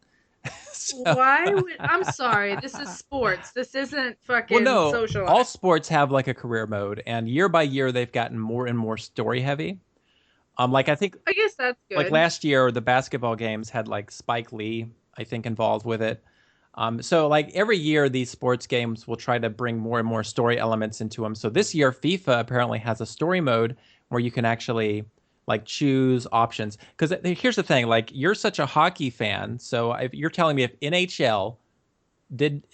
[SPEAKER 1] So,
[SPEAKER 2] Why would I'm sorry, this is sports. This isn't
[SPEAKER 1] well,
[SPEAKER 2] fucking
[SPEAKER 1] no,
[SPEAKER 2] social
[SPEAKER 1] all
[SPEAKER 2] life.
[SPEAKER 1] sports have like a career mode, and year by year, they've gotten more and more story heavy. Like I think,
[SPEAKER 2] I guess that's
[SPEAKER 1] like
[SPEAKER 2] good.
[SPEAKER 1] last year, the basketball games had like Spike Lee, I think, involved with it. So like every year, these sports games will try to bring more and more story elements into them. So this year, FIFA apparently has a story mode where you can actually like choose options. Because here's the thing, like you're such a hockey fan, so if you're telling me if NHL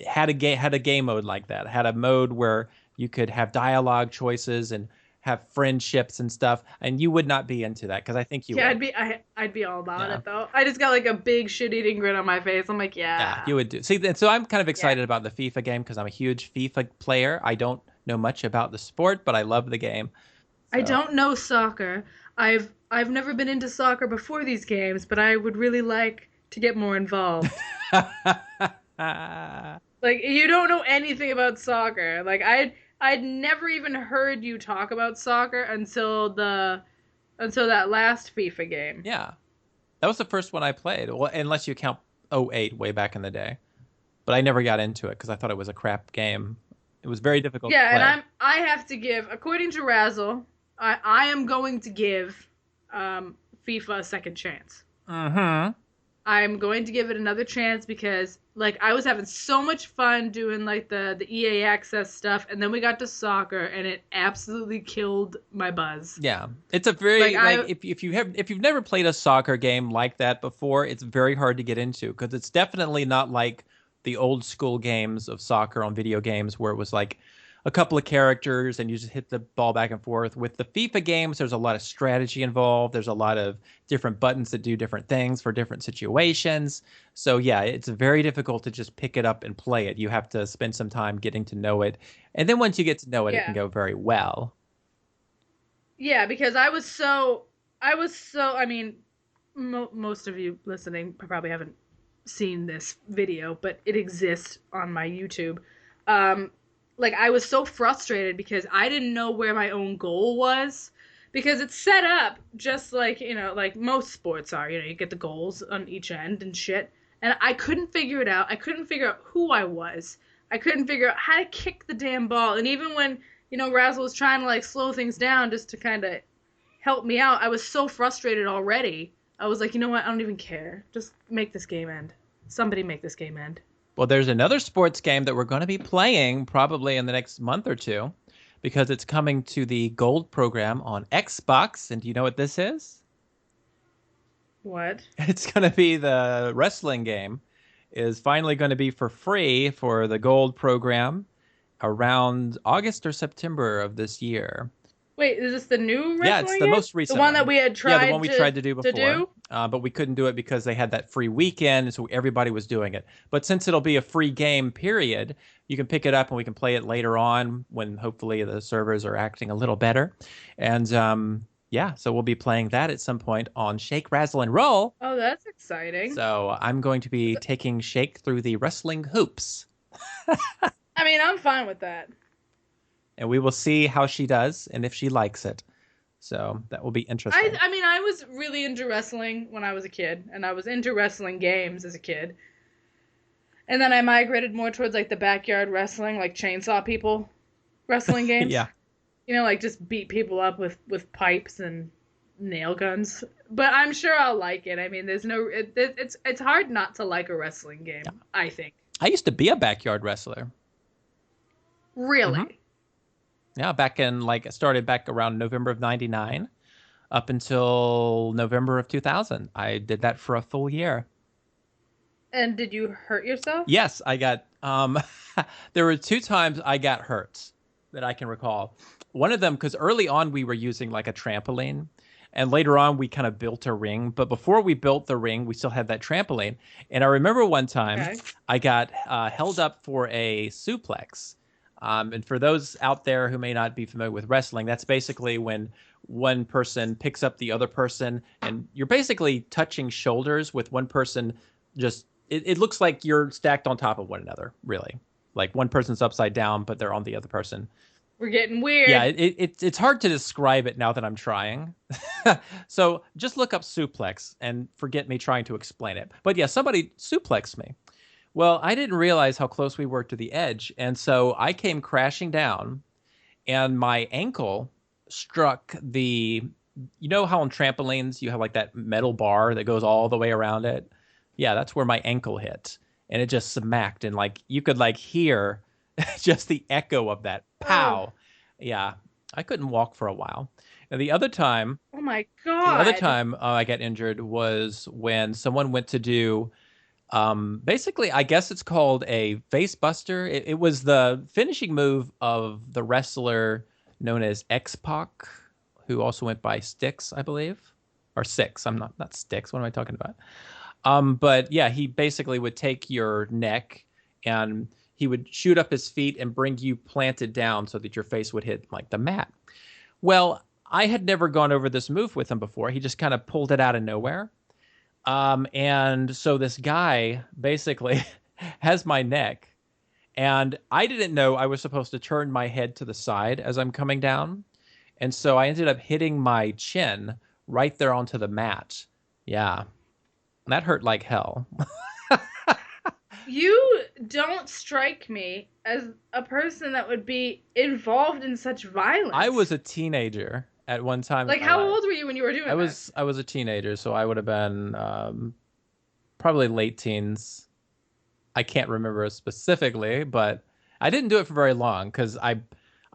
[SPEAKER 1] had a game mode like that, had a mode where you could have dialogue choices and have friendships and stuff, and you would not be into that because I think you
[SPEAKER 2] Yeah,
[SPEAKER 1] would.
[SPEAKER 2] I'd be all about
[SPEAKER 1] Yeah.
[SPEAKER 2] it though. I just got like a big shit eating grin on my face. I'm like,
[SPEAKER 1] Yeah,
[SPEAKER 2] yeah.
[SPEAKER 1] you would do. See, so I'm kind of
[SPEAKER 2] Yeah.
[SPEAKER 1] excited about the FIFA game because I'm a huge FIFA player. I don't know much about the sport, but I love the game.
[SPEAKER 2] I
[SPEAKER 1] So,
[SPEAKER 2] don't know soccer. I've never been into soccer before these games, but I would really like to get more involved. Like you don't know anything about soccer. Like I'd never even heard you talk about soccer until that last FIFA game.
[SPEAKER 1] yeah, that was the first one I played. Well, unless you count '08 way back in the day. But I never got into it because I thought it was a crap game. It was very difficult to
[SPEAKER 2] Yeah, and
[SPEAKER 1] play.
[SPEAKER 2] I have to give, according to Razzle, I am going to give FIFA a second chance.
[SPEAKER 1] Mm-hmm.
[SPEAKER 2] I'm going to give it another chance because like I was having so much fun doing like the EA access stuff, and then we got to soccer and it absolutely killed my buzz.
[SPEAKER 1] Yeah, it's a
[SPEAKER 2] Like
[SPEAKER 1] very like
[SPEAKER 2] I
[SPEAKER 1] if you've never played a soccer game like that before, it's very hard to get into because it's definitely not like the old school games of soccer on video games where it was like a couple of characters and you just hit the ball back and forth. With the FIFA games, there's a lot of strategy involved. There's a lot of different buttons that do different things for different situations. So yeah, it's very difficult to just pick it up and play it. You have to spend some time getting to know it, and then once you get to know it, it can
[SPEAKER 2] yeah.
[SPEAKER 1] go very well.
[SPEAKER 2] Yeah, because I mean most of you listening probably haven't seen this video, but it exists on my YouTube. Um, like I was so frustrated because I didn't know where my own goal was because it's set up just like, like most sports are, you get the goals on each end and shit. And I couldn't figure it out. I couldn't figure out who I was. I couldn't figure out how to kick the damn ball. And even when, Razzle was trying to like slow things down just to kind of help me out, I was so frustrated already. I was like, you know what? I don't even care. Just make this game end. Somebody make this game end.
[SPEAKER 1] Well, there's another sports game that we're going to be playing probably in the next month or two because it's coming to the gold program on Xbox. And do you know what this is?
[SPEAKER 2] What?
[SPEAKER 1] It's going to be the wrestling game is finally going to be for free for the gold program around August or September of this year.
[SPEAKER 2] Wait, is this the new
[SPEAKER 1] Yeah, it's
[SPEAKER 2] wrestling
[SPEAKER 1] the
[SPEAKER 2] game?
[SPEAKER 1] most
[SPEAKER 2] The
[SPEAKER 1] recent
[SPEAKER 2] one that
[SPEAKER 1] one.
[SPEAKER 2] we had
[SPEAKER 1] Yeah, the one
[SPEAKER 2] tried
[SPEAKER 1] we tried to do
[SPEAKER 2] to
[SPEAKER 1] before,
[SPEAKER 2] do?
[SPEAKER 1] but we couldn't do it because they had that free weekend, so everybody was doing it. But since it'll be a free game, period, you can pick it up and we can play it later on when hopefully the servers are acting a little better. And yeah, so we'll be playing that at some point on Shake, Razzle, and Roll.
[SPEAKER 2] Oh, that's exciting.
[SPEAKER 1] So I'm going to be taking Shake through the wrestling hoops,
[SPEAKER 2] I mean, I'm fine with that.
[SPEAKER 1] and we will see how she does and if she likes it. So that will be interesting.
[SPEAKER 2] I mean, I was really into wrestling when I was a kid, and I was into wrestling games as a kid. And then I migrated more towards like the backyard wrestling, like chainsaw people wrestling games.
[SPEAKER 1] Yeah.
[SPEAKER 2] You know, like just beat people up with pipes and nail guns. But I'm sure I'll like it. I mean, there's no it's hard not to like a wrestling game,
[SPEAKER 1] Yeah.
[SPEAKER 2] I think.
[SPEAKER 1] I used to be a backyard wrestler.
[SPEAKER 2] Really?
[SPEAKER 1] Mhm. Yeah, back in like it started back around November of 99 up until November of 2000. I did that for a full year.
[SPEAKER 2] And did you hurt yourself?
[SPEAKER 1] Yes, I got there were two times I got hurt that I can recall. One of them because early on we were using like a trampoline and later on we kind of built a ring, but before we built the ring, we still had that trampoline. And I remember one time
[SPEAKER 2] Okay.
[SPEAKER 1] I got held up for a suplex. And for those out there who may not be familiar with wrestling, that's basically when one person picks up the other person, and you're basically touching shoulders with one person. Just it looks like you're stacked on top of one another, really. Like one person's upside down, but they're on the other person.
[SPEAKER 2] We're getting weird.
[SPEAKER 1] Yeah, it's hard to describe it now that I'm trying. So just look up suplex and forget me trying to explain it. But yeah, somebody suplexed me. Well, I didn't realize how close we were to the edge, and so I came crashing down, and my ankle struck the. You know how on trampolines you have like that metal bar that goes all the way around it? Yeah, that's where my ankle hit, and it just smacked, and like you could like hear just the echo of that
[SPEAKER 2] Oh,
[SPEAKER 1] pow. Yeah, I couldn't walk for a while. And the other time,
[SPEAKER 2] oh my
[SPEAKER 1] the other
[SPEAKER 2] God.
[SPEAKER 1] time I got injured was when someone went to do basically, I guess it's called a face buster. It was the finishing move of the wrestler known as X-Pac, who also went by Sticks, I believe, or Six. I'm not Sticks. What am I talking about? But yeah, he basically would take your neck and he would shoot up his feet and bring you planted down so that your face would hit like the mat. Well, I had never gone over this move with him before. He just kind of pulled it out of nowhere. And so this guy basically has my neck, and I didn't know I was supposed to turn my head to the side as I'm coming down. And so I ended up hitting my chin right there onto the mat. Yeah, that hurt like hell.
[SPEAKER 2] You don't strike me as a person that would be involved in such
[SPEAKER 1] I
[SPEAKER 2] violence.
[SPEAKER 1] was a teenager at one time in
[SPEAKER 2] Like,
[SPEAKER 1] my
[SPEAKER 2] how
[SPEAKER 1] life.
[SPEAKER 2] old were you when you were doing this?
[SPEAKER 1] I was a teenager, so I would have been probably late teens. I can't remember specifically, but I didn't do it for very long because I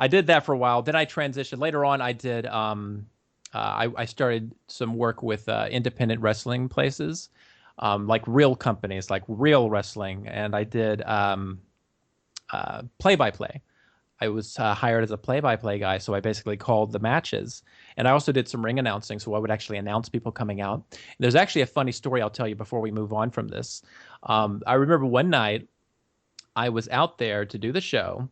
[SPEAKER 1] did that for a while. Then I transitioned. Later on, I did I started some work with independent wrestling places, like real companies, like real wrestling, and I did play by play. I was hired as a play-by-play guy, so I basically called the matches, and I also did some ring announcing, so I would actually announce people coming out. There's actually a funny story I'll tell you before we move on from this. I remember one night I was out there to do the show,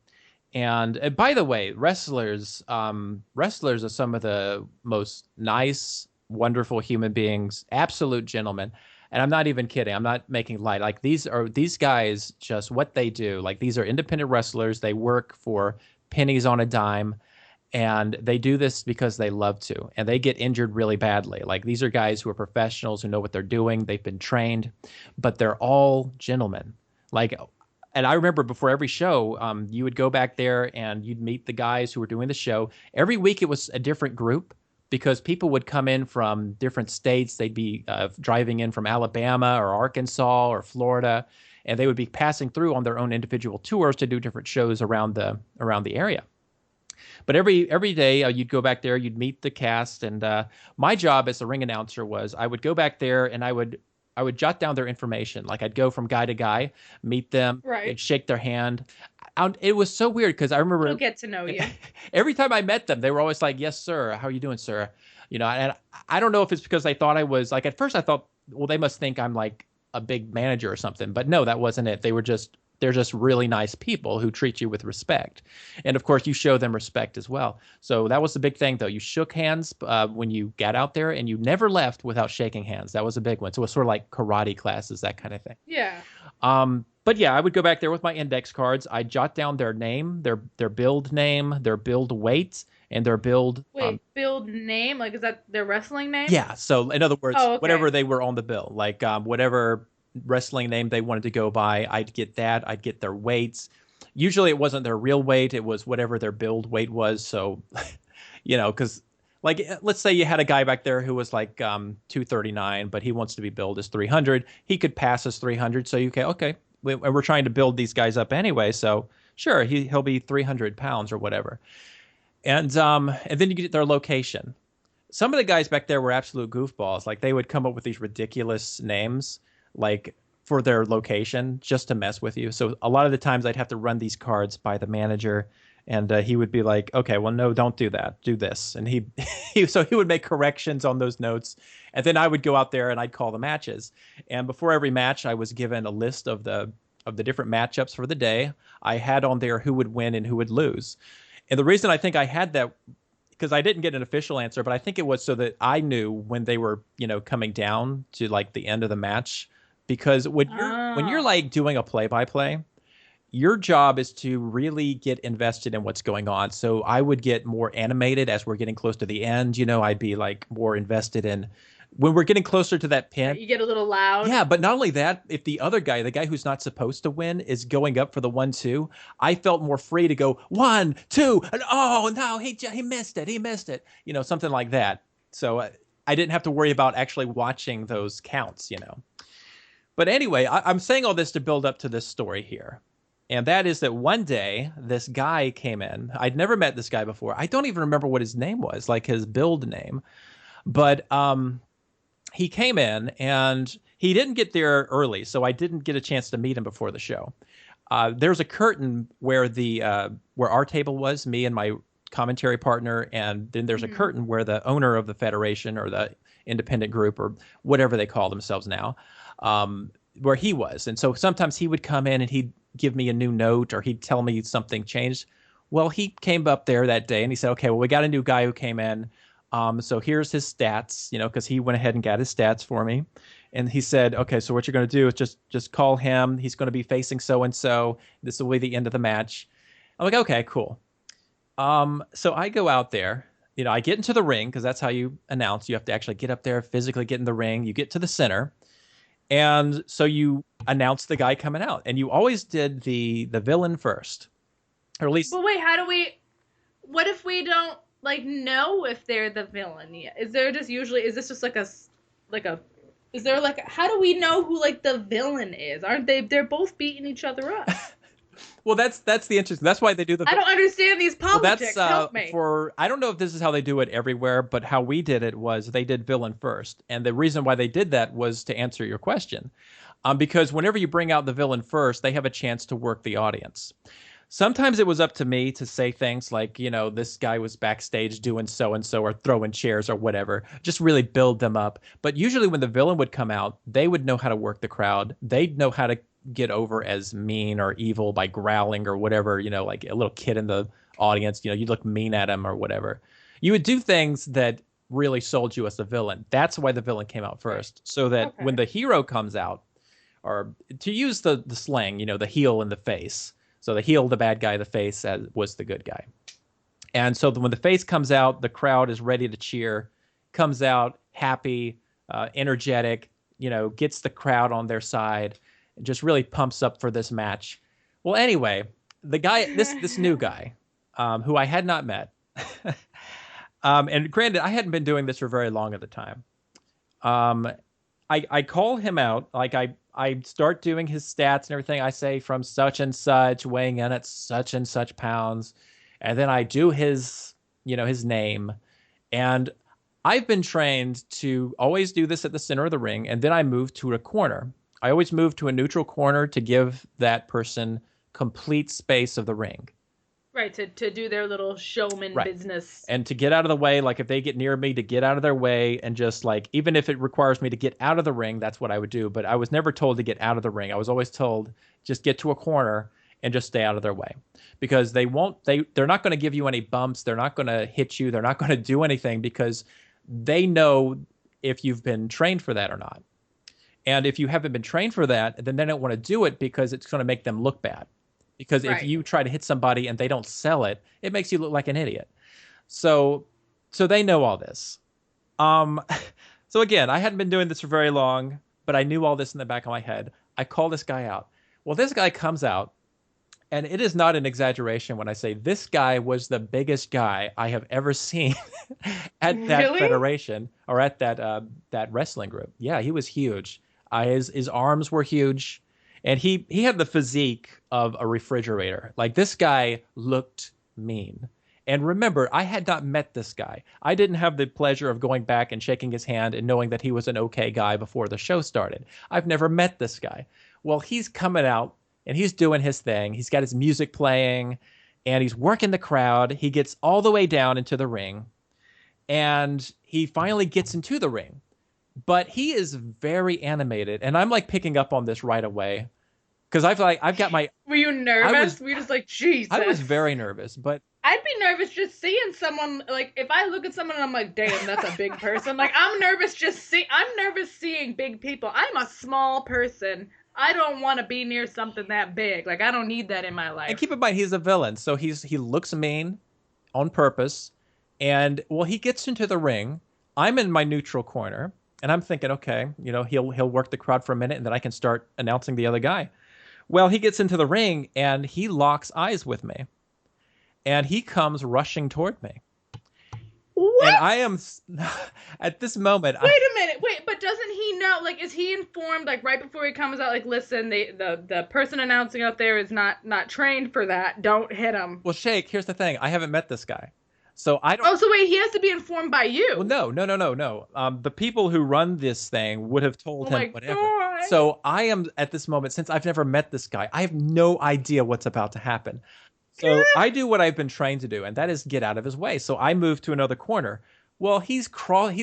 [SPEAKER 1] and by the way, wrestlers are some of the most nice, wonderful human beings, absolute gentlemen. And I'm not even kidding. I'm not making light. Like these guys, just what they do. Like these are independent wrestlers. They work for pennies on a dime, and they do this because they love to. And they get injured really badly. Like these are guys who are professionals who know what they're doing. They've been trained, but they're all gentlemen. Like, and I remember before every show, you would go back there and you'd meet the guys who were doing the show. Every week it was a different group because people would come in from different states. They'd be driving in from Alabama or Arkansas or Florida. and they would be passing through on their own individual tours to do different shows around the area. But every day you'd go back there, you'd meet the cast, and my job as a ring announcer was I would go back there and I would jot down their information. Like I'd go from guy to guy, meet them,
[SPEAKER 2] Right.
[SPEAKER 1] and shake their hand. It was so weird because I
[SPEAKER 2] It'll
[SPEAKER 1] remember
[SPEAKER 2] get to know you.
[SPEAKER 1] every time I met them, they were always like, "Yes, sir. How are you doing, sir?" And I don't know if it's because they thought I was like at first I thought, well, they must think I'm like a big manager or something, but no, that wasn't it. They're just really nice people who treat you with respect, and of course you show them respect as well. So that was the big thing, though. You shook hands when you got out there, and you never left without shaking hands. That was a big one. So it was sort of like karate classes, that kind of thing.
[SPEAKER 2] Yeah.
[SPEAKER 1] But yeah, I would go back there with my index cards. I'd jot down their name, their build name, their build weight, and their build.
[SPEAKER 2] Wait, build name? Like, is that their wrestling name?
[SPEAKER 1] Yeah. So in other words,
[SPEAKER 2] Oh, okay.
[SPEAKER 1] whatever they were on the bill, like whatever wrestling name they wanted to go by, I'd get that. I'd get their weights. Usually it wasn't their real weight; it was whatever their build weight was. So, because like let's say you had a guy back there who was like 239, but he wants to be billed as 300. He could pass as 300. So you can okay, we're trying to build these guys up anyway. So sure, he'll be 300 pounds or whatever. And then you get their location. Some of the guys back there were absolute goofballs. Like they would come up with these ridiculous names, like for their location, just to mess with you. So a lot of the times I'd have to run these cards by the manager, and he would be like, "Okay, well, no, don't do that. Do this." And so he would make corrections on those notes, and then I would go out there and I'd call the matches. And before every match, I was given a list of the different matchups for the day. I had on there who would win and who would lose. And the reason I think I had that, because I didn't get an official answer, but I think it was so that I knew when they were, coming down to like the end of the match. Because when you're like doing a play-by-play, your job is to really get invested in what's going on. So I would get more animated as we're getting close to the end. I'd be like more invested in when we're getting closer to that pin.
[SPEAKER 2] You get a little loud.
[SPEAKER 1] Yeah, but not only that, if the other guy, the guy who's not supposed to win, is going up for the 1-2, I felt more free to go 1, 2, and oh no, he missed it, something like that. So I didn't have to worry about actually watching those counts. But anyway, I'm saying all this to build up to this story here. And that is that one day, this guy came in. I'd never met this guy before. I don't even remember what his name was, like his build name. But he came in, and he didn't get there early, so I didn't get a chance to meet him before the show. There's a curtain where where our table was, me and my commentary partner, and then there's a curtain where the owner of the federation or the independent group or whatever they call themselves now, where he was. And so sometimes he would come in and he'd give me a new note or he'd tell me something changed. Well, he came up there that day and he said, "Okay, well, we got a new guy who came in. So here's his stats, because he went ahead and got his stats for me." And he said, "Okay, so what you're going to do is just call him. He's going to be facing so-and-so. This will be the end of the match." I'm like, "Okay, cool." So I go out there, I get into the ring because that's how you announce. You have to actually get up there, physically get in the ring. You get to the center. And so you announce the guy coming out, and you always did the villain first, or at least.
[SPEAKER 2] But wait, what if we don't know if they're the villain yet? Is this just like is there how do we know who the villain is? Aren't they're both beating each other up?
[SPEAKER 1] Well, that's the interesting. That's why they do the.
[SPEAKER 2] I don't understand these politics. Help me.
[SPEAKER 1] I don't know if this is how they do it everywhere, but how we did it was they did villain first, and the reason why they did that was to answer your question, because whenever you bring out the villain first, they have a chance to work the audience. Sometimes it was up to me to say things like, this guy was backstage doing so-and-so or throwing chairs or whatever, just really build them up. But usually when the villain would come out, they would know how to work the crowd. They'd know how to get over as mean or evil by growling or whatever, like a little kid in the audience, you look mean at him or whatever. You would do things that really sold you as the villain. That's why the villain came out first. So that when the hero comes out, or to use the slang, the heel in the face. So the heel, the bad guy, the face was the good guy. And so when the face comes out, the crowd is ready to cheer, comes out happy, energetic, gets the crowd on their side, and just really pumps up for this match. Well, anyway, the guy, this new guy, who I had not met, and granted, I hadn't been doing this for very long at the time. I call him out. Like I start doing his stats and everything. I say from such and such, weighing in at such and such pounds, and then I do his, his name. And I've been trained to always do this at the center of the ring, and then I move to a corner. I always move to a neutral corner to give that person complete space of the ring.
[SPEAKER 2] Right, to do their little showman
[SPEAKER 1] Right.
[SPEAKER 2] business.
[SPEAKER 1] And to get out of the way, like if they get near me, to get out of their way and just like, even if it requires me to get out of the ring, that's what I would do. But I was never told to get out of the ring. I was always told just get to a corner and just stay out of their way, because they're not going to give you any bumps. They're not going to hit you. They're not going to do anything, because they know if you've been trained for that or not. And if you haven't been trained for that, then they don't want to do it because it's going to make them look bad. Because if you try to hit somebody and they don't sell it, it makes you look like an idiot. So they know all this. So again, I hadn't been doing this for very long, but I knew all this in the back of my head. I call this guy out. Well, this guy comes out, and it is not an exaggeration when I say this guy was the biggest guy I have ever seen at that federation, or at that wrestling group. Yeah, he was huge. His arms were huge. And he had the physique of a refrigerator. Like, this guy looked mean. And remember, I had not met this guy. I didn't have the pleasure of going back and shaking his hand and knowing that he was an okay guy before the show started. I've never met this guy. Well, he's coming out and he's doing his thing. He's got his music playing and he's working the crowd. He gets all the way down into the ring and he finally gets into the ring. But he is very animated, and I'm like picking up on this right away, because I've got my.
[SPEAKER 2] Were you nervous? Were you just like, Jesus?
[SPEAKER 1] I was very nervous, but
[SPEAKER 2] I'd be nervous just seeing someone. Like, if I look at someone and I'm like, damn, that's a big person. Like, I'm nervous seeing big people. I'm a small person. I don't want to be near something that big. Like, I don't need that in my life.
[SPEAKER 1] And keep in mind, he's a villain, so he looks mean on purpose, and well, he gets into the ring. I'm in my neutral corner. And I'm thinking, okay, he'll work the crowd for a minute and then I can start announcing the other guy. Well, he gets into the ring and he locks eyes with me. And he comes rushing toward me.
[SPEAKER 2] What?
[SPEAKER 1] And I am, at this moment.
[SPEAKER 2] Wait a minute. Wait, but doesn't he know, like, is he informed, like, right before he comes out, like, listen, the person announcing out there is not trained for that. Don't hit him.
[SPEAKER 1] Well, Shake, here's the thing. I haven't met this guy. So I don't.
[SPEAKER 2] Oh, so wait, he has to be informed by you.
[SPEAKER 1] Well, no. The people who run this thing would have told him whatever.
[SPEAKER 2] God.
[SPEAKER 1] So I am at this moment, since I've never met this guy, I have no idea what's about to happen. So I do what I've been trained to do, and that is get out of his way. So I move to another corner. Well,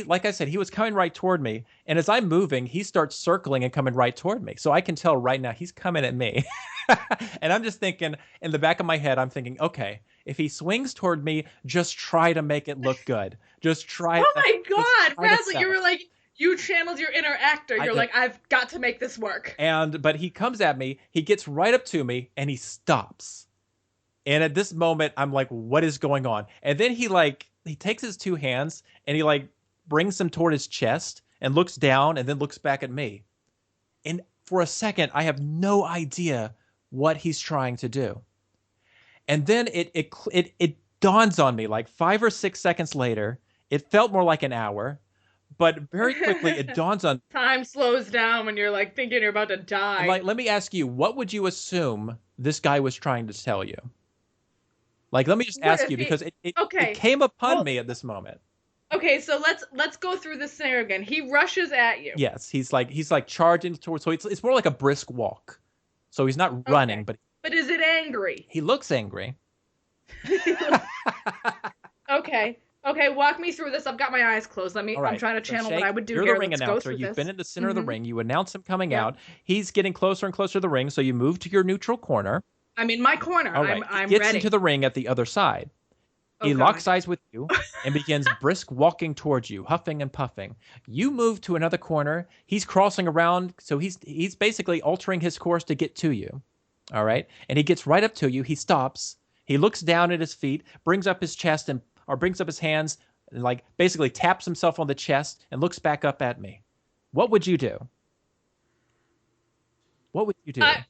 [SPEAKER 1] like I said, he was coming right toward me, and as I'm moving, he starts circling and coming right toward me. So I can tell right now he's coming at me. And I'm just thinking, in the back of my head, I'm thinking, okay, if he swings toward me, just try to make it look good. Just try.
[SPEAKER 2] Oh my God, Bradley, you were like, you channeled your inner actor. You're like, I've got to make this work.
[SPEAKER 1] But he comes at me, he gets right up to me, and he stops. And at this moment, I'm like, what is going on? And then he takes his two hands and he brings them toward his chest and looks down and then looks back at me. And for a second, I have no idea what he's trying to do. And then it dawns on me, like 5 or 6 seconds later. It felt more like an hour, but very quickly it dawns on.
[SPEAKER 2] Time slows down when you're like thinking you're about to die.
[SPEAKER 1] Like, let me ask you, what would you assume this guy was trying to tell you? Like, let me just ask you, because it came upon me at this moment.
[SPEAKER 2] Okay, so let's go through this scenario again. He rushes at you.
[SPEAKER 1] Yes, he's like charging towards. So it's more like a brisk walk. So he's not running, but
[SPEAKER 2] is it angry?
[SPEAKER 1] He looks angry.
[SPEAKER 2] Okay, walk me through this. I've got my eyes closed. Right. I'm trying to channel what I would do here.
[SPEAKER 1] You're the ring announcer. You've been in the center of the ring. You announce him coming out. He's getting closer and closer to the ring, so you move to your neutral corner.
[SPEAKER 2] I'm in my corner.
[SPEAKER 1] All right.
[SPEAKER 2] I'm
[SPEAKER 1] he gets
[SPEAKER 2] ready.
[SPEAKER 1] into the ring at the other side. He locks eyes with you and begins brisk walking towards you, huffing and puffing. You move to another corner. He's crossing around, so he's basically altering his course to get to you. All right? And he gets right up to you. He stops. He looks down at his feet, brings up his chest or brings up his hands, and basically taps himself on the chest and looks back up at me. What would you do? What would you do?
[SPEAKER 2] I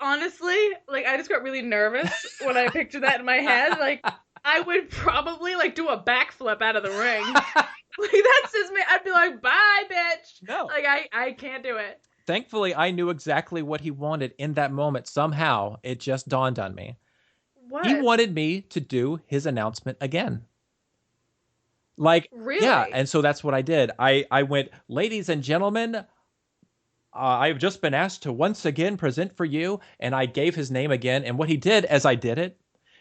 [SPEAKER 2] honestly, I just got really nervous when I pictured that in my head. I would probably do a backflip out of the ring. Like that's just me. I'd be like, bye, bitch.
[SPEAKER 1] No.
[SPEAKER 2] Like I can't do it.
[SPEAKER 1] Thankfully, I knew exactly what he wanted in that moment. Somehow, it just dawned on me. He
[SPEAKER 2] What?
[SPEAKER 1] wanted me to do his announcement again. Like, yeah,
[SPEAKER 2] Really?
[SPEAKER 1] and so that's what I did. I went, ladies and gentlemen, I've just been asked to once again present for you, and I gave his name again. And what he did as I did it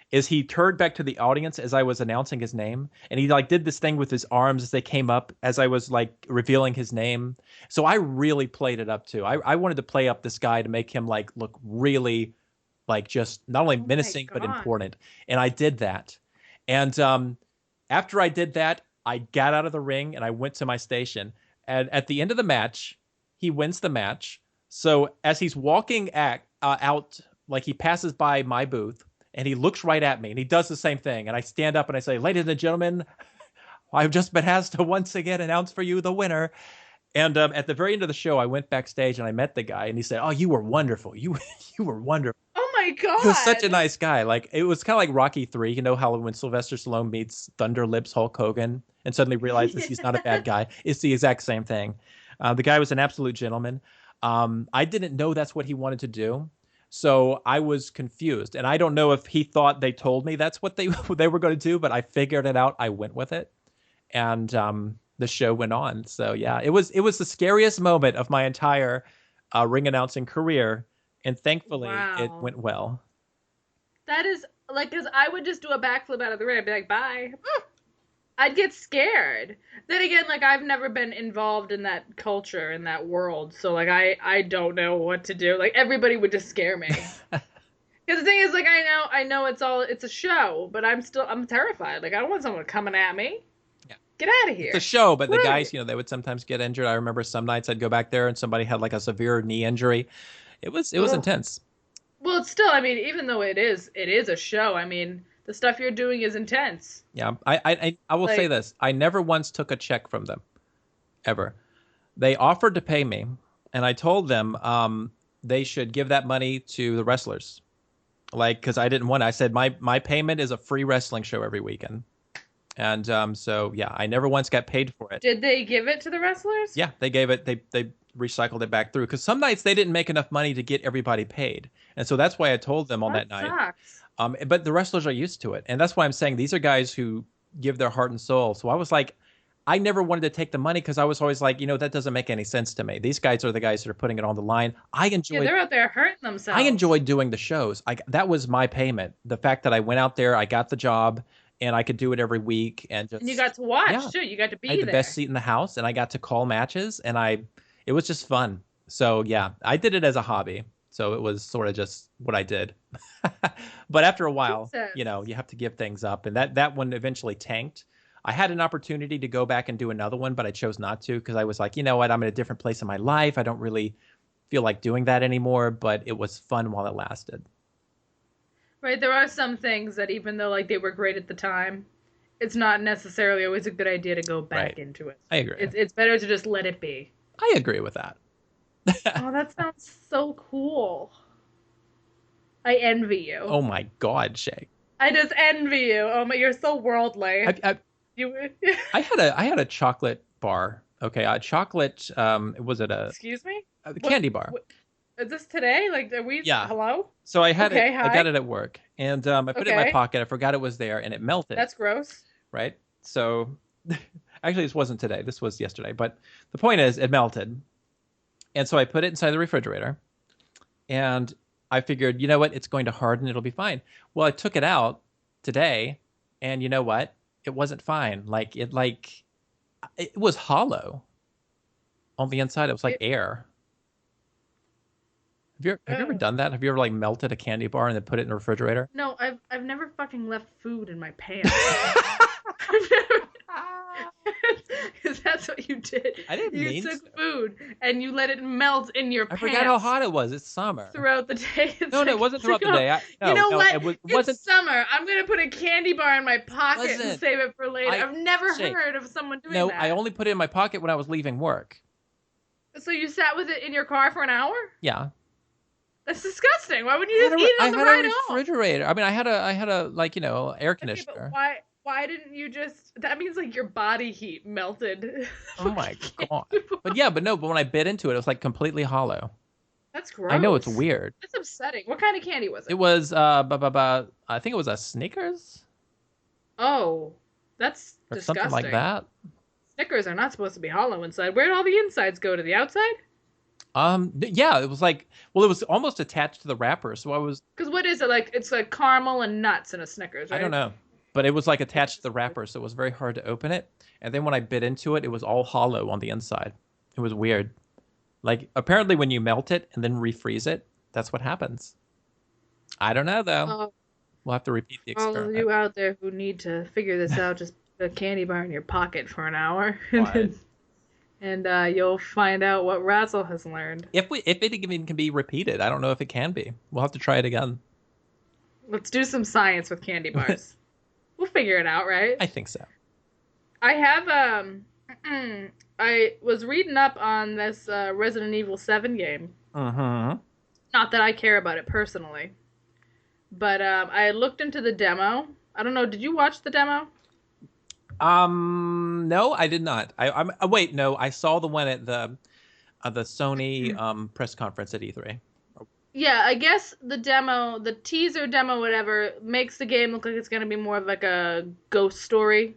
[SPEAKER 1] is he turned back to the audience as I was announcing his name, and he like did this thing with his arms as they came up as I was like revealing his name. So I really played it up too. I wanted to play up this guy to make him like look really like just not only
[SPEAKER 2] Oh my
[SPEAKER 1] menacing but
[SPEAKER 2] god.
[SPEAKER 1] important. And I did that. And after I did that, I got out of the ring and I went to my station. And at the end of the match, he wins the match. So as he's walking out, like he passes by my booth and he looks right at me and he does the same thing. And I stand up and I say, ladies and gentlemen, I've just been asked to once again announce for you the winner. And at the very end of the show, I went backstage and I met the guy and he said, oh, you were wonderful. You were wonderful.
[SPEAKER 2] Oh my
[SPEAKER 1] He was such a
[SPEAKER 2] god.
[SPEAKER 1] nice guy. Like it was kind of like Rocky 3, you know how when Sylvester Stallone meets Thunder Lips Hulk Hogan and suddenly realizes he's not a bad guy. It's the exact same thing. The guy was an absolute gentleman. I didn't know that's what he wanted to do, so I was confused. And I don't know if he thought they told me that's what they they were going to do, but I figured it out. I went with it, and the show went on. So yeah, it was the scariest moment of my entire ring announcing career, and thankfully it
[SPEAKER 2] Wow.
[SPEAKER 1] went well.
[SPEAKER 2] That is like, because I would just do a backflip out of the ring. I'd be like, bye. I'd get scared. Then again, like I've never been involved in that culture, in that world, so like I don't know what to do. Like everybody would just scare me. Because the thing is, like I know it's a show, but I'm terrified. Like I don't want someone coming at me.
[SPEAKER 1] Yeah.
[SPEAKER 2] Get out of
[SPEAKER 1] It's a
[SPEAKER 2] here.
[SPEAKER 1] show, but the
[SPEAKER 2] Right.
[SPEAKER 1] guys, they would sometimes get injured. I remember some nights I'd go back there and somebody had like a severe knee injury. It was
[SPEAKER 2] Ugh.
[SPEAKER 1] intense.
[SPEAKER 2] Well, it's still. I mean, even though it is a show. I mean, the stuff you're doing is intense.
[SPEAKER 1] Yeah, I will say
[SPEAKER 2] Like,
[SPEAKER 1] this: I never once took a check from them ever. They offered to pay me, and I told them they should give that money to the wrestlers, like because I didn't want. I said my payment is a free wrestling show every weekend, and so yeah, I never once got paid for it.
[SPEAKER 2] did they give it to the wrestlers?
[SPEAKER 1] Yeah, they gave it. They recycled it back through because some nights they didn't make enough money to get everybody paid, and so that's why I told them on
[SPEAKER 2] That
[SPEAKER 1] that night.
[SPEAKER 2] sucks.
[SPEAKER 1] But the wrestlers are used to it, and that's why I'm saying these are guys who give their heart and soul. So I was like, I never wanted to take the money because I was always like, that doesn't make any sense to me. These guys are the guys that are putting it on the line.
[SPEAKER 2] Yeah, they're out there hurting
[SPEAKER 1] I
[SPEAKER 2] themselves.
[SPEAKER 1] enjoyed doing the shows. That was my payment. The fact that I went out there, I got the job, and I could do it every week, and
[SPEAKER 2] And you
[SPEAKER 1] just
[SPEAKER 2] got to watch
[SPEAKER 1] yeah,
[SPEAKER 2] too. You got to
[SPEAKER 1] I had
[SPEAKER 2] be
[SPEAKER 1] the best
[SPEAKER 2] there.
[SPEAKER 1] seat in the house, and I got to call matches, and it was just fun. So yeah, I did it as a hobby. So it was sort of just what I did. But after a while,
[SPEAKER 2] Jesus.
[SPEAKER 1] you have to give things up, and that one eventually tanked. I had an opportunity to go back and do another one, but I chose not to because I was like, you know what, I'm in a different place in my life. I don't really feel like doing that anymore, but it was fun while it lasted.
[SPEAKER 2] Right, there are some things that even though like they were great at the time, it's not necessarily always a good idea to go
[SPEAKER 1] Right.
[SPEAKER 2] back into it.
[SPEAKER 1] I agree.
[SPEAKER 2] It's better to just let it be.
[SPEAKER 1] I agree with that.
[SPEAKER 2] Oh, that sounds so cool. I envy you.
[SPEAKER 1] Oh my God, Shay.
[SPEAKER 2] I just envy you. Oh my, you're so worldly.
[SPEAKER 1] I, I,
[SPEAKER 2] You
[SPEAKER 1] I had a chocolate bar. Okay, a chocolate. Was it
[SPEAKER 2] Excuse me?
[SPEAKER 1] a
[SPEAKER 2] What,
[SPEAKER 1] candy bar?
[SPEAKER 2] what is this today? Like are we
[SPEAKER 1] Yeah.
[SPEAKER 2] hello?
[SPEAKER 1] So I had it.
[SPEAKER 2] Okay,
[SPEAKER 1] I got
[SPEAKER 2] hi.
[SPEAKER 1] it at work, and I put it in my
[SPEAKER 2] Okay.
[SPEAKER 1] pocket. I forgot it was there, and it melted.
[SPEAKER 2] That's gross.
[SPEAKER 1] Right. So actually, this wasn't today. This was yesterday. But the point is, it melted, and so I put it inside the refrigerator, and I figured, you know what, it's going to harden. It'll be fine. Well, I took it out today, and you know what? It wasn't fine. It was hollow on the inside. It was like
[SPEAKER 2] It,
[SPEAKER 1] air. Have you ever
[SPEAKER 2] oh.
[SPEAKER 1] done that? Have you ever like melted a candy bar and then put it in the refrigerator?
[SPEAKER 2] No, I've never fucking left food in my pants. I've never because that's what you did.
[SPEAKER 1] I didn't
[SPEAKER 2] You
[SPEAKER 1] mean
[SPEAKER 2] took
[SPEAKER 1] to.
[SPEAKER 2] food and you let it melt in your
[SPEAKER 1] I forgot how
[SPEAKER 2] pants
[SPEAKER 1] hot it was. It's summer.
[SPEAKER 2] throughout the day.
[SPEAKER 1] No, no, it wasn't
[SPEAKER 2] It's like,
[SPEAKER 1] throughout the
[SPEAKER 2] oh,
[SPEAKER 1] day.
[SPEAKER 2] you
[SPEAKER 1] No,
[SPEAKER 2] know
[SPEAKER 1] no,
[SPEAKER 2] what?
[SPEAKER 1] it
[SPEAKER 2] It's
[SPEAKER 1] wasn't.
[SPEAKER 2] summer. I'm gonna put a candy bar in my pocket and
[SPEAKER 1] Wasn't.
[SPEAKER 2] save it for later.
[SPEAKER 1] I
[SPEAKER 2] I've never
[SPEAKER 1] Shay,
[SPEAKER 2] heard of someone doing
[SPEAKER 1] no, I
[SPEAKER 2] that.
[SPEAKER 1] only put it in my pocket when I was leaving work.
[SPEAKER 2] So you sat with it in your car for an hour?
[SPEAKER 1] Yeah.
[SPEAKER 2] That's disgusting. Why wouldn't you just eat it
[SPEAKER 1] I
[SPEAKER 2] on the
[SPEAKER 1] had a
[SPEAKER 2] ride home?
[SPEAKER 1] refrigerator. I mean, I had a like, air
[SPEAKER 2] Okay, but
[SPEAKER 1] conditioner.
[SPEAKER 2] why Why didn't you just? That means like your body heat melted.
[SPEAKER 1] Oh my God.
[SPEAKER 2] Candy
[SPEAKER 1] But
[SPEAKER 2] bar.
[SPEAKER 1] yeah, but no, but when I bit into it, it was like completely hollow.
[SPEAKER 2] That's
[SPEAKER 1] I know it's
[SPEAKER 2] gross.
[SPEAKER 1] weird.
[SPEAKER 2] That's upsetting. What kind of candy was
[SPEAKER 1] It
[SPEAKER 2] it?
[SPEAKER 1] was I think it was a Snickers
[SPEAKER 2] Oh, that's
[SPEAKER 1] or something like
[SPEAKER 2] disgusting.
[SPEAKER 1] that.
[SPEAKER 2] Snickers are not supposed to be hollow inside. Where'd all the insides go? To the outside?
[SPEAKER 1] Yeah, it was like, well, it was almost attached to the wrapper, so I was,
[SPEAKER 2] Because what is it like? It's like caramel and nuts in a Snickers,
[SPEAKER 1] I don't
[SPEAKER 2] right?
[SPEAKER 1] know, but it was like
[SPEAKER 2] It's
[SPEAKER 1] attached to
[SPEAKER 2] just
[SPEAKER 1] the wrapper, so it was very hard to open it. And then when I bit into it, it was all hollow on the inside. It was weird. Like apparently, when you melt it and then refreeze it, that's what happens. I don't know though.
[SPEAKER 2] uh,
[SPEAKER 1] We'll have to repeat the
[SPEAKER 2] for all of
[SPEAKER 1] experiment.
[SPEAKER 2] you out there who need to figure this out. Just put a candy bar in your pocket for an hour,
[SPEAKER 1] But
[SPEAKER 2] and you'll find out what Razzle has learned.
[SPEAKER 1] if it even can be repeated, I don't know if it can be. We'll have to try it again.
[SPEAKER 2] Let's do some science with candy bars. We'll figure it out, right?
[SPEAKER 1] I think so.
[SPEAKER 2] I have I was reading up on this Resident Evil 7 game.
[SPEAKER 1] Mm-hmm.
[SPEAKER 2] Not that I care about it personally, but I looked into the demo. I don't know, did you watch the demo?
[SPEAKER 1] No, I did not. I'm wait, no, I saw the one at the Sony press conference at E3.
[SPEAKER 2] Yeah, I guess the demo, the teaser demo, whatever, makes the game look like it's going to be more of like a ghost story.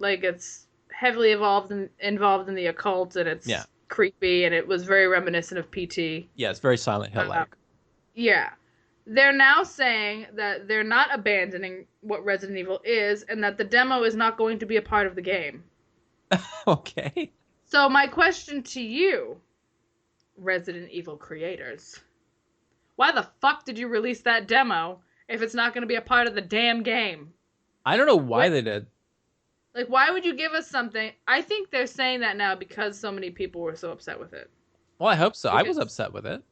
[SPEAKER 2] Like it's heavily involved in the occult and
[SPEAKER 1] Yeah.
[SPEAKER 2] it's creepy and it was very reminiscent of PT.
[SPEAKER 1] Yeah, it's very Silent Hill
[SPEAKER 2] Uh,
[SPEAKER 1] like.
[SPEAKER 2] yeah. They're now saying that they're not abandoning what Resident Evil is and that the demo is not going to be a part of the game.
[SPEAKER 1] Okay.
[SPEAKER 2] So my question to you, Resident Evil creators, why the fuck did you release that demo if it's not going to be a part of the damn game?
[SPEAKER 1] I don't know why
[SPEAKER 2] What,
[SPEAKER 1] they did.
[SPEAKER 2] like, why would you give us something? I think they're saying that now because so many people were so upset with it.
[SPEAKER 1] Well, I hope so. I was
[SPEAKER 2] Because
[SPEAKER 1] upset with it.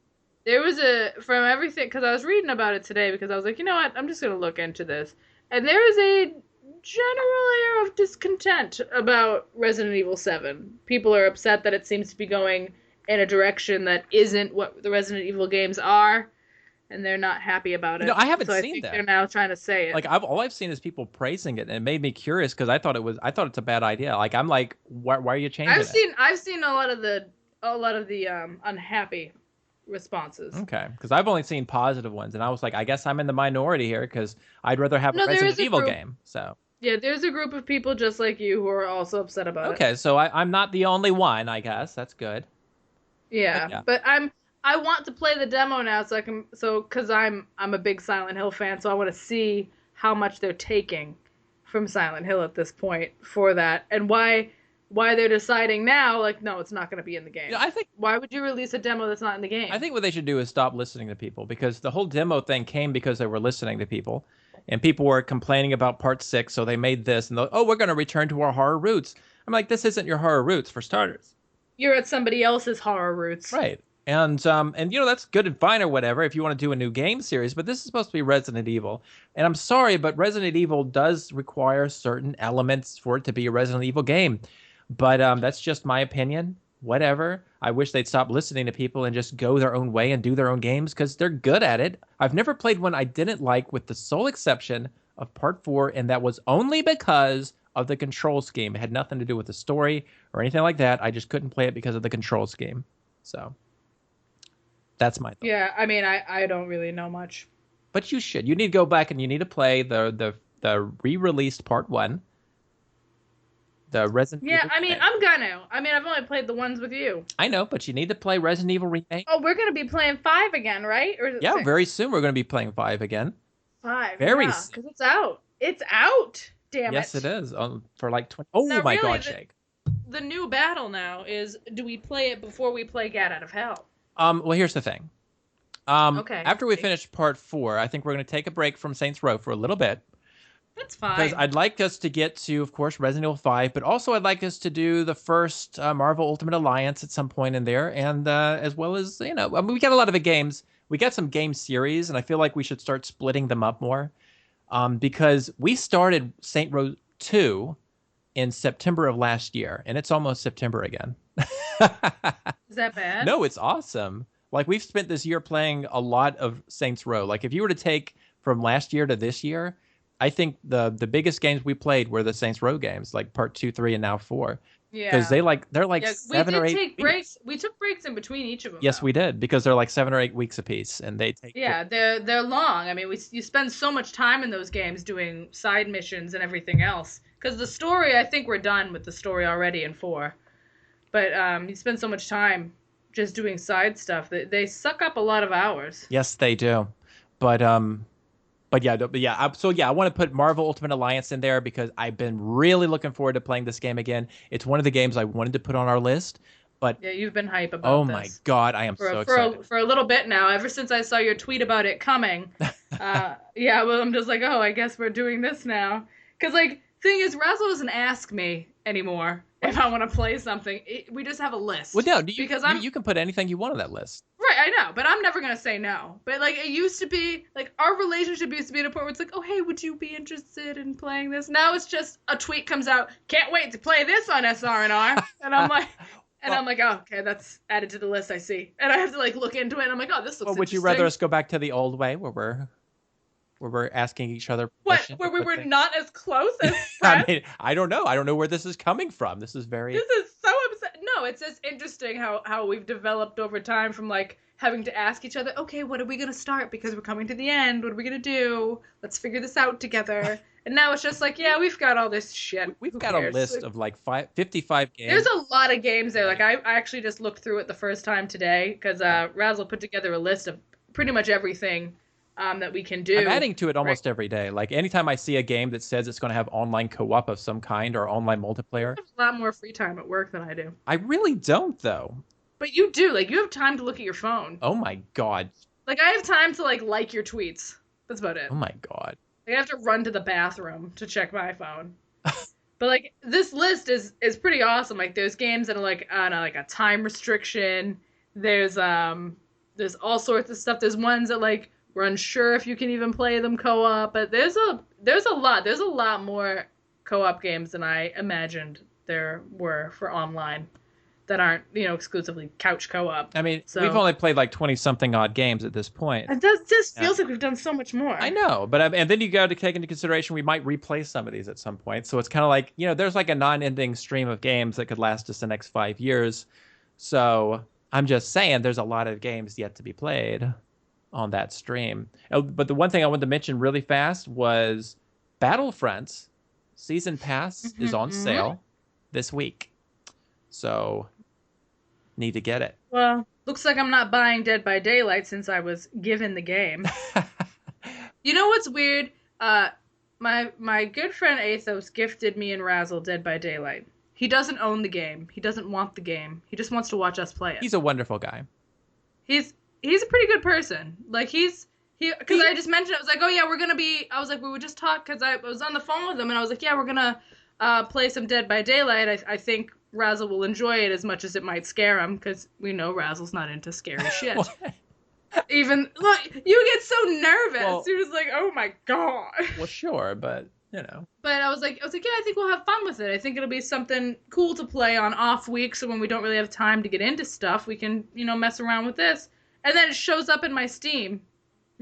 [SPEAKER 2] there was from everything, because I was reading about it today because I was like, you know what, I'm just going to look into this. And there is a general air of discontent about Resident Evil 7. People are upset that it seems to be going in a direction that isn't what the Resident Evil games are, and they're not happy about it.
[SPEAKER 1] I haven't
[SPEAKER 2] So I
[SPEAKER 1] seen
[SPEAKER 2] think they're
[SPEAKER 1] that.
[SPEAKER 2] now trying to say it.
[SPEAKER 1] Like all I've seen is people praising it, and it made me curious because I thought it's a bad idea. Like I'm like, why are you changing it?
[SPEAKER 2] I've seen a lot of the unhappy responses.
[SPEAKER 1] Okay, because I've only seen positive ones, and I was like, I guess I'm in the minority here because I'd rather have a
[SPEAKER 2] No, there
[SPEAKER 1] Resident
[SPEAKER 2] is a
[SPEAKER 1] Evil
[SPEAKER 2] group.
[SPEAKER 1] game. So
[SPEAKER 2] Yeah, there's a group of people just like you who are also upset about it.
[SPEAKER 1] okay, so I'm not the only one, I guess. That's good. But
[SPEAKER 2] Yeah,
[SPEAKER 1] yeah,
[SPEAKER 2] but I want to play the demo now so I can because I'm a big Silent Hill fan, so I want to see how much they're taking from Silent Hill at this point for that and why they're deciding now like no, it's not going to be in the game.
[SPEAKER 1] I think
[SPEAKER 2] Why would you release a demo that's not in the game?
[SPEAKER 1] I think what they should do is stop listening to people because the whole demo thing came because they were listening to people, and people were complaining about Part 6, so they made this and we're going to return to our horror roots. I'm like, this isn't your horror roots for starters.
[SPEAKER 2] You're at somebody else's horror roots.
[SPEAKER 1] Right. And that's good and fine or whatever if you want to do a new game series, but this is supposed to be Resident Evil. And I'm sorry, but Resident Evil does require certain elements for it to be a Resident Evil game. But that's just my opinion. Whatever. I wish they'd stop listening to people and just go their own way and do their own games because they're good at it. I've never played one I didn't like with the sole exception of Part 4, and that was only because of the control scheme. It had nothing to do with the story or anything like that. I just couldn't play it because of the control scheme. So that's my thought.
[SPEAKER 2] Yeah, I mean I don't really know much.
[SPEAKER 1] But you should. You need to go back and you need to play the re-released Part 1. The Resident
[SPEAKER 2] Yeah,
[SPEAKER 1] Evil
[SPEAKER 2] I mean
[SPEAKER 1] remake.
[SPEAKER 2] I'm gonna. I mean I've only played the ones with you.
[SPEAKER 1] I know, but you need to play Resident Evil Remake.
[SPEAKER 2] Oh, we're gonna be playing 5 again, right? Or is it
[SPEAKER 1] Yeah,
[SPEAKER 2] 6?
[SPEAKER 1] very soon we're going to be playing 5 again.
[SPEAKER 2] 5.
[SPEAKER 1] Very
[SPEAKER 2] Yeah,
[SPEAKER 1] soon.
[SPEAKER 2] because it's out. It's out. Damn
[SPEAKER 1] Yes,
[SPEAKER 2] it.
[SPEAKER 1] it is. For like 20. Oh
[SPEAKER 2] Now,
[SPEAKER 1] my
[SPEAKER 2] really,
[SPEAKER 1] God, Jake.
[SPEAKER 2] the new battle now is: do we play it before we play Gat Out of Hell?
[SPEAKER 1] Well, here's the thing.
[SPEAKER 2] Okay.
[SPEAKER 1] After we finish Part 4, I think we're going to take a break from Saints Row for a little bit.
[SPEAKER 2] That's
[SPEAKER 1] Because
[SPEAKER 2] fine.
[SPEAKER 1] I'd like us to get to, of course, Resident Evil 5, but also I'd like us to do the first Marvel Ultimate Alliance at some point in there, and as well as, I mean, we got a lot of the games. We got some game series, and I feel like we should start splitting them up more, because we started Saint Row 2 in September of last year, and it's almost September again.
[SPEAKER 2] Is that bad?
[SPEAKER 1] No, it's awesome. Like, we've spent this year playing a lot of Saints Row. Like, if you were to take from last year to this year, I think the biggest games we played were the Saints Row games, like part 2, 3, and now 4, because
[SPEAKER 2] Yeah.
[SPEAKER 1] they're like
[SPEAKER 2] Yeah, we
[SPEAKER 1] 7 or
[SPEAKER 2] did
[SPEAKER 1] 8
[SPEAKER 2] take
[SPEAKER 1] weeks.
[SPEAKER 2] breaks. We took breaks in between each of them,
[SPEAKER 1] Yes,
[SPEAKER 2] though.
[SPEAKER 1] we did, because they're like 7 or 8 weeks apiece, and they take
[SPEAKER 2] Yeah, they're long. I mean, you spend so much time in those games doing side missions and everything else. Because the story, I think we're done with the story already in 4. But you spend so much time just doing side stuff that they suck up a lot of hours.
[SPEAKER 1] Yes, they do. But so yeah, I want to put Marvel Ultimate Alliance in there because I've been really looking forward to playing this game again. It's one of the games I wanted to put on our list, but
[SPEAKER 2] Yeah, you've been hype
[SPEAKER 1] oh
[SPEAKER 2] about
[SPEAKER 1] my
[SPEAKER 2] this
[SPEAKER 1] God, I am
[SPEAKER 2] for
[SPEAKER 1] so excited.
[SPEAKER 2] a little bit now. Ever since I saw your tweet about it coming, yeah, well, I'm just like, oh, I guess we're doing this now. Cause like, thing is, Razzle doesn't ask me anymore if I want to play something. We just have a
[SPEAKER 1] Well,
[SPEAKER 2] list
[SPEAKER 1] no,
[SPEAKER 2] because
[SPEAKER 1] you can put anything you want on that list.
[SPEAKER 2] right. I know, but I'm never gonna say no. But like, it used to be like our relationship used to be at a point where it's like, oh, hey, would you be interested in playing this? Now it's just a tweet comes out, can't wait to play this on SR&R, and I'm like. And
[SPEAKER 1] Well,
[SPEAKER 2] I'm like, oh, okay, that's added to the list. I see, and I have to like look into it. And I'm like, oh, this
[SPEAKER 1] well,
[SPEAKER 2] looks
[SPEAKER 1] would you rather
[SPEAKER 2] interesting.
[SPEAKER 1] us go back to the old way where we're asking each other
[SPEAKER 2] What?
[SPEAKER 1] permission to
[SPEAKER 2] Where we
[SPEAKER 1] put
[SPEAKER 2] were
[SPEAKER 1] things?
[SPEAKER 2] not as close as
[SPEAKER 1] I
[SPEAKER 2] friends?
[SPEAKER 1] mean, I don't know. I don't know where this is coming from. This is very
[SPEAKER 2] This is so upset. No, it's just interesting how we've developed over time from like having to ask each other, okay, what are we gonna start because we're coming to the end? What are we gonna do? Let's figure this out together. And now it's just like, yeah, we've got all this shit.
[SPEAKER 1] we've
[SPEAKER 2] Who
[SPEAKER 1] got a
[SPEAKER 2] cares?
[SPEAKER 1] list of like 55
[SPEAKER 2] There's
[SPEAKER 1] games.
[SPEAKER 2] a lot of games there. Like I actually just looked through it the first time today because Razzle put together a list of pretty much everything that we can
[SPEAKER 1] I'm
[SPEAKER 2] do.
[SPEAKER 1] adding to it
[SPEAKER 2] Right.
[SPEAKER 1] almost every day. Like anytime I see a game that says it's going to have online co-op of some kind or online multiplayer,
[SPEAKER 2] You have a lot more free time at work than I do.
[SPEAKER 1] I really don't though.
[SPEAKER 2] But you do. Like you have time to look at your phone.
[SPEAKER 1] Oh my God.
[SPEAKER 2] Like I have time to like your tweets. That's about
[SPEAKER 1] Oh
[SPEAKER 2] it.
[SPEAKER 1] my God.
[SPEAKER 2] Like, I have to run to the bathroom to check my phone. But like this list is pretty awesome. Like there's games that are like on like a time restriction. There's all sorts of stuff. There's ones that like we're unsure if you can even play them co-op, but there's a lot more co-op games than I imagined there were for online that aren't, exclusively couch co-op.
[SPEAKER 1] I mean, we've
[SPEAKER 2] So
[SPEAKER 1] only played like 20 something odd games at this point.
[SPEAKER 2] it does just
[SPEAKER 1] Yeah.
[SPEAKER 2] feels like we've done so much more.
[SPEAKER 1] I know, but and then you got to take into consideration we might replay some of these at some point. So it's kind of like, there's like a non-ending stream of games that could last us the next 5 years. So I'm just saying there's a lot of games yet to be played on that stream. Oh, but the one thing I wanted to mention really fast was Battlefront's season pass is on
[SPEAKER 2] Mm-hmm.
[SPEAKER 1] sale this week. So need to get it.
[SPEAKER 2] Well, looks like I'm not buying Dead by Daylight since I was given the game. You know what's weird? My good friend Athos gifted me and Razzle Dead by Daylight. He doesn't own the game. He doesn't want the game. He just wants to watch us play it.
[SPEAKER 1] He's a wonderful guy.
[SPEAKER 2] He's a pretty good person. Like he because I just mentioned it. I was like, oh yeah, we're gonna be. I was like, we would just talk because I was on the phone with him and I was like, yeah, we're gonna play some Dead by Daylight. I think Razzle will enjoy it as much as it might scare him because we know Razzle's not into scary shit. Even look, you get so nervous.
[SPEAKER 1] Well,
[SPEAKER 2] You're just like, oh my god.
[SPEAKER 1] well, sure, but
[SPEAKER 2] But I was like, yeah, I think we'll have fun with it. I think it'll be something cool to play on off weeks, so when we don't really have time to get into stuff, we can, mess around with this. And then it shows up in my Steam. And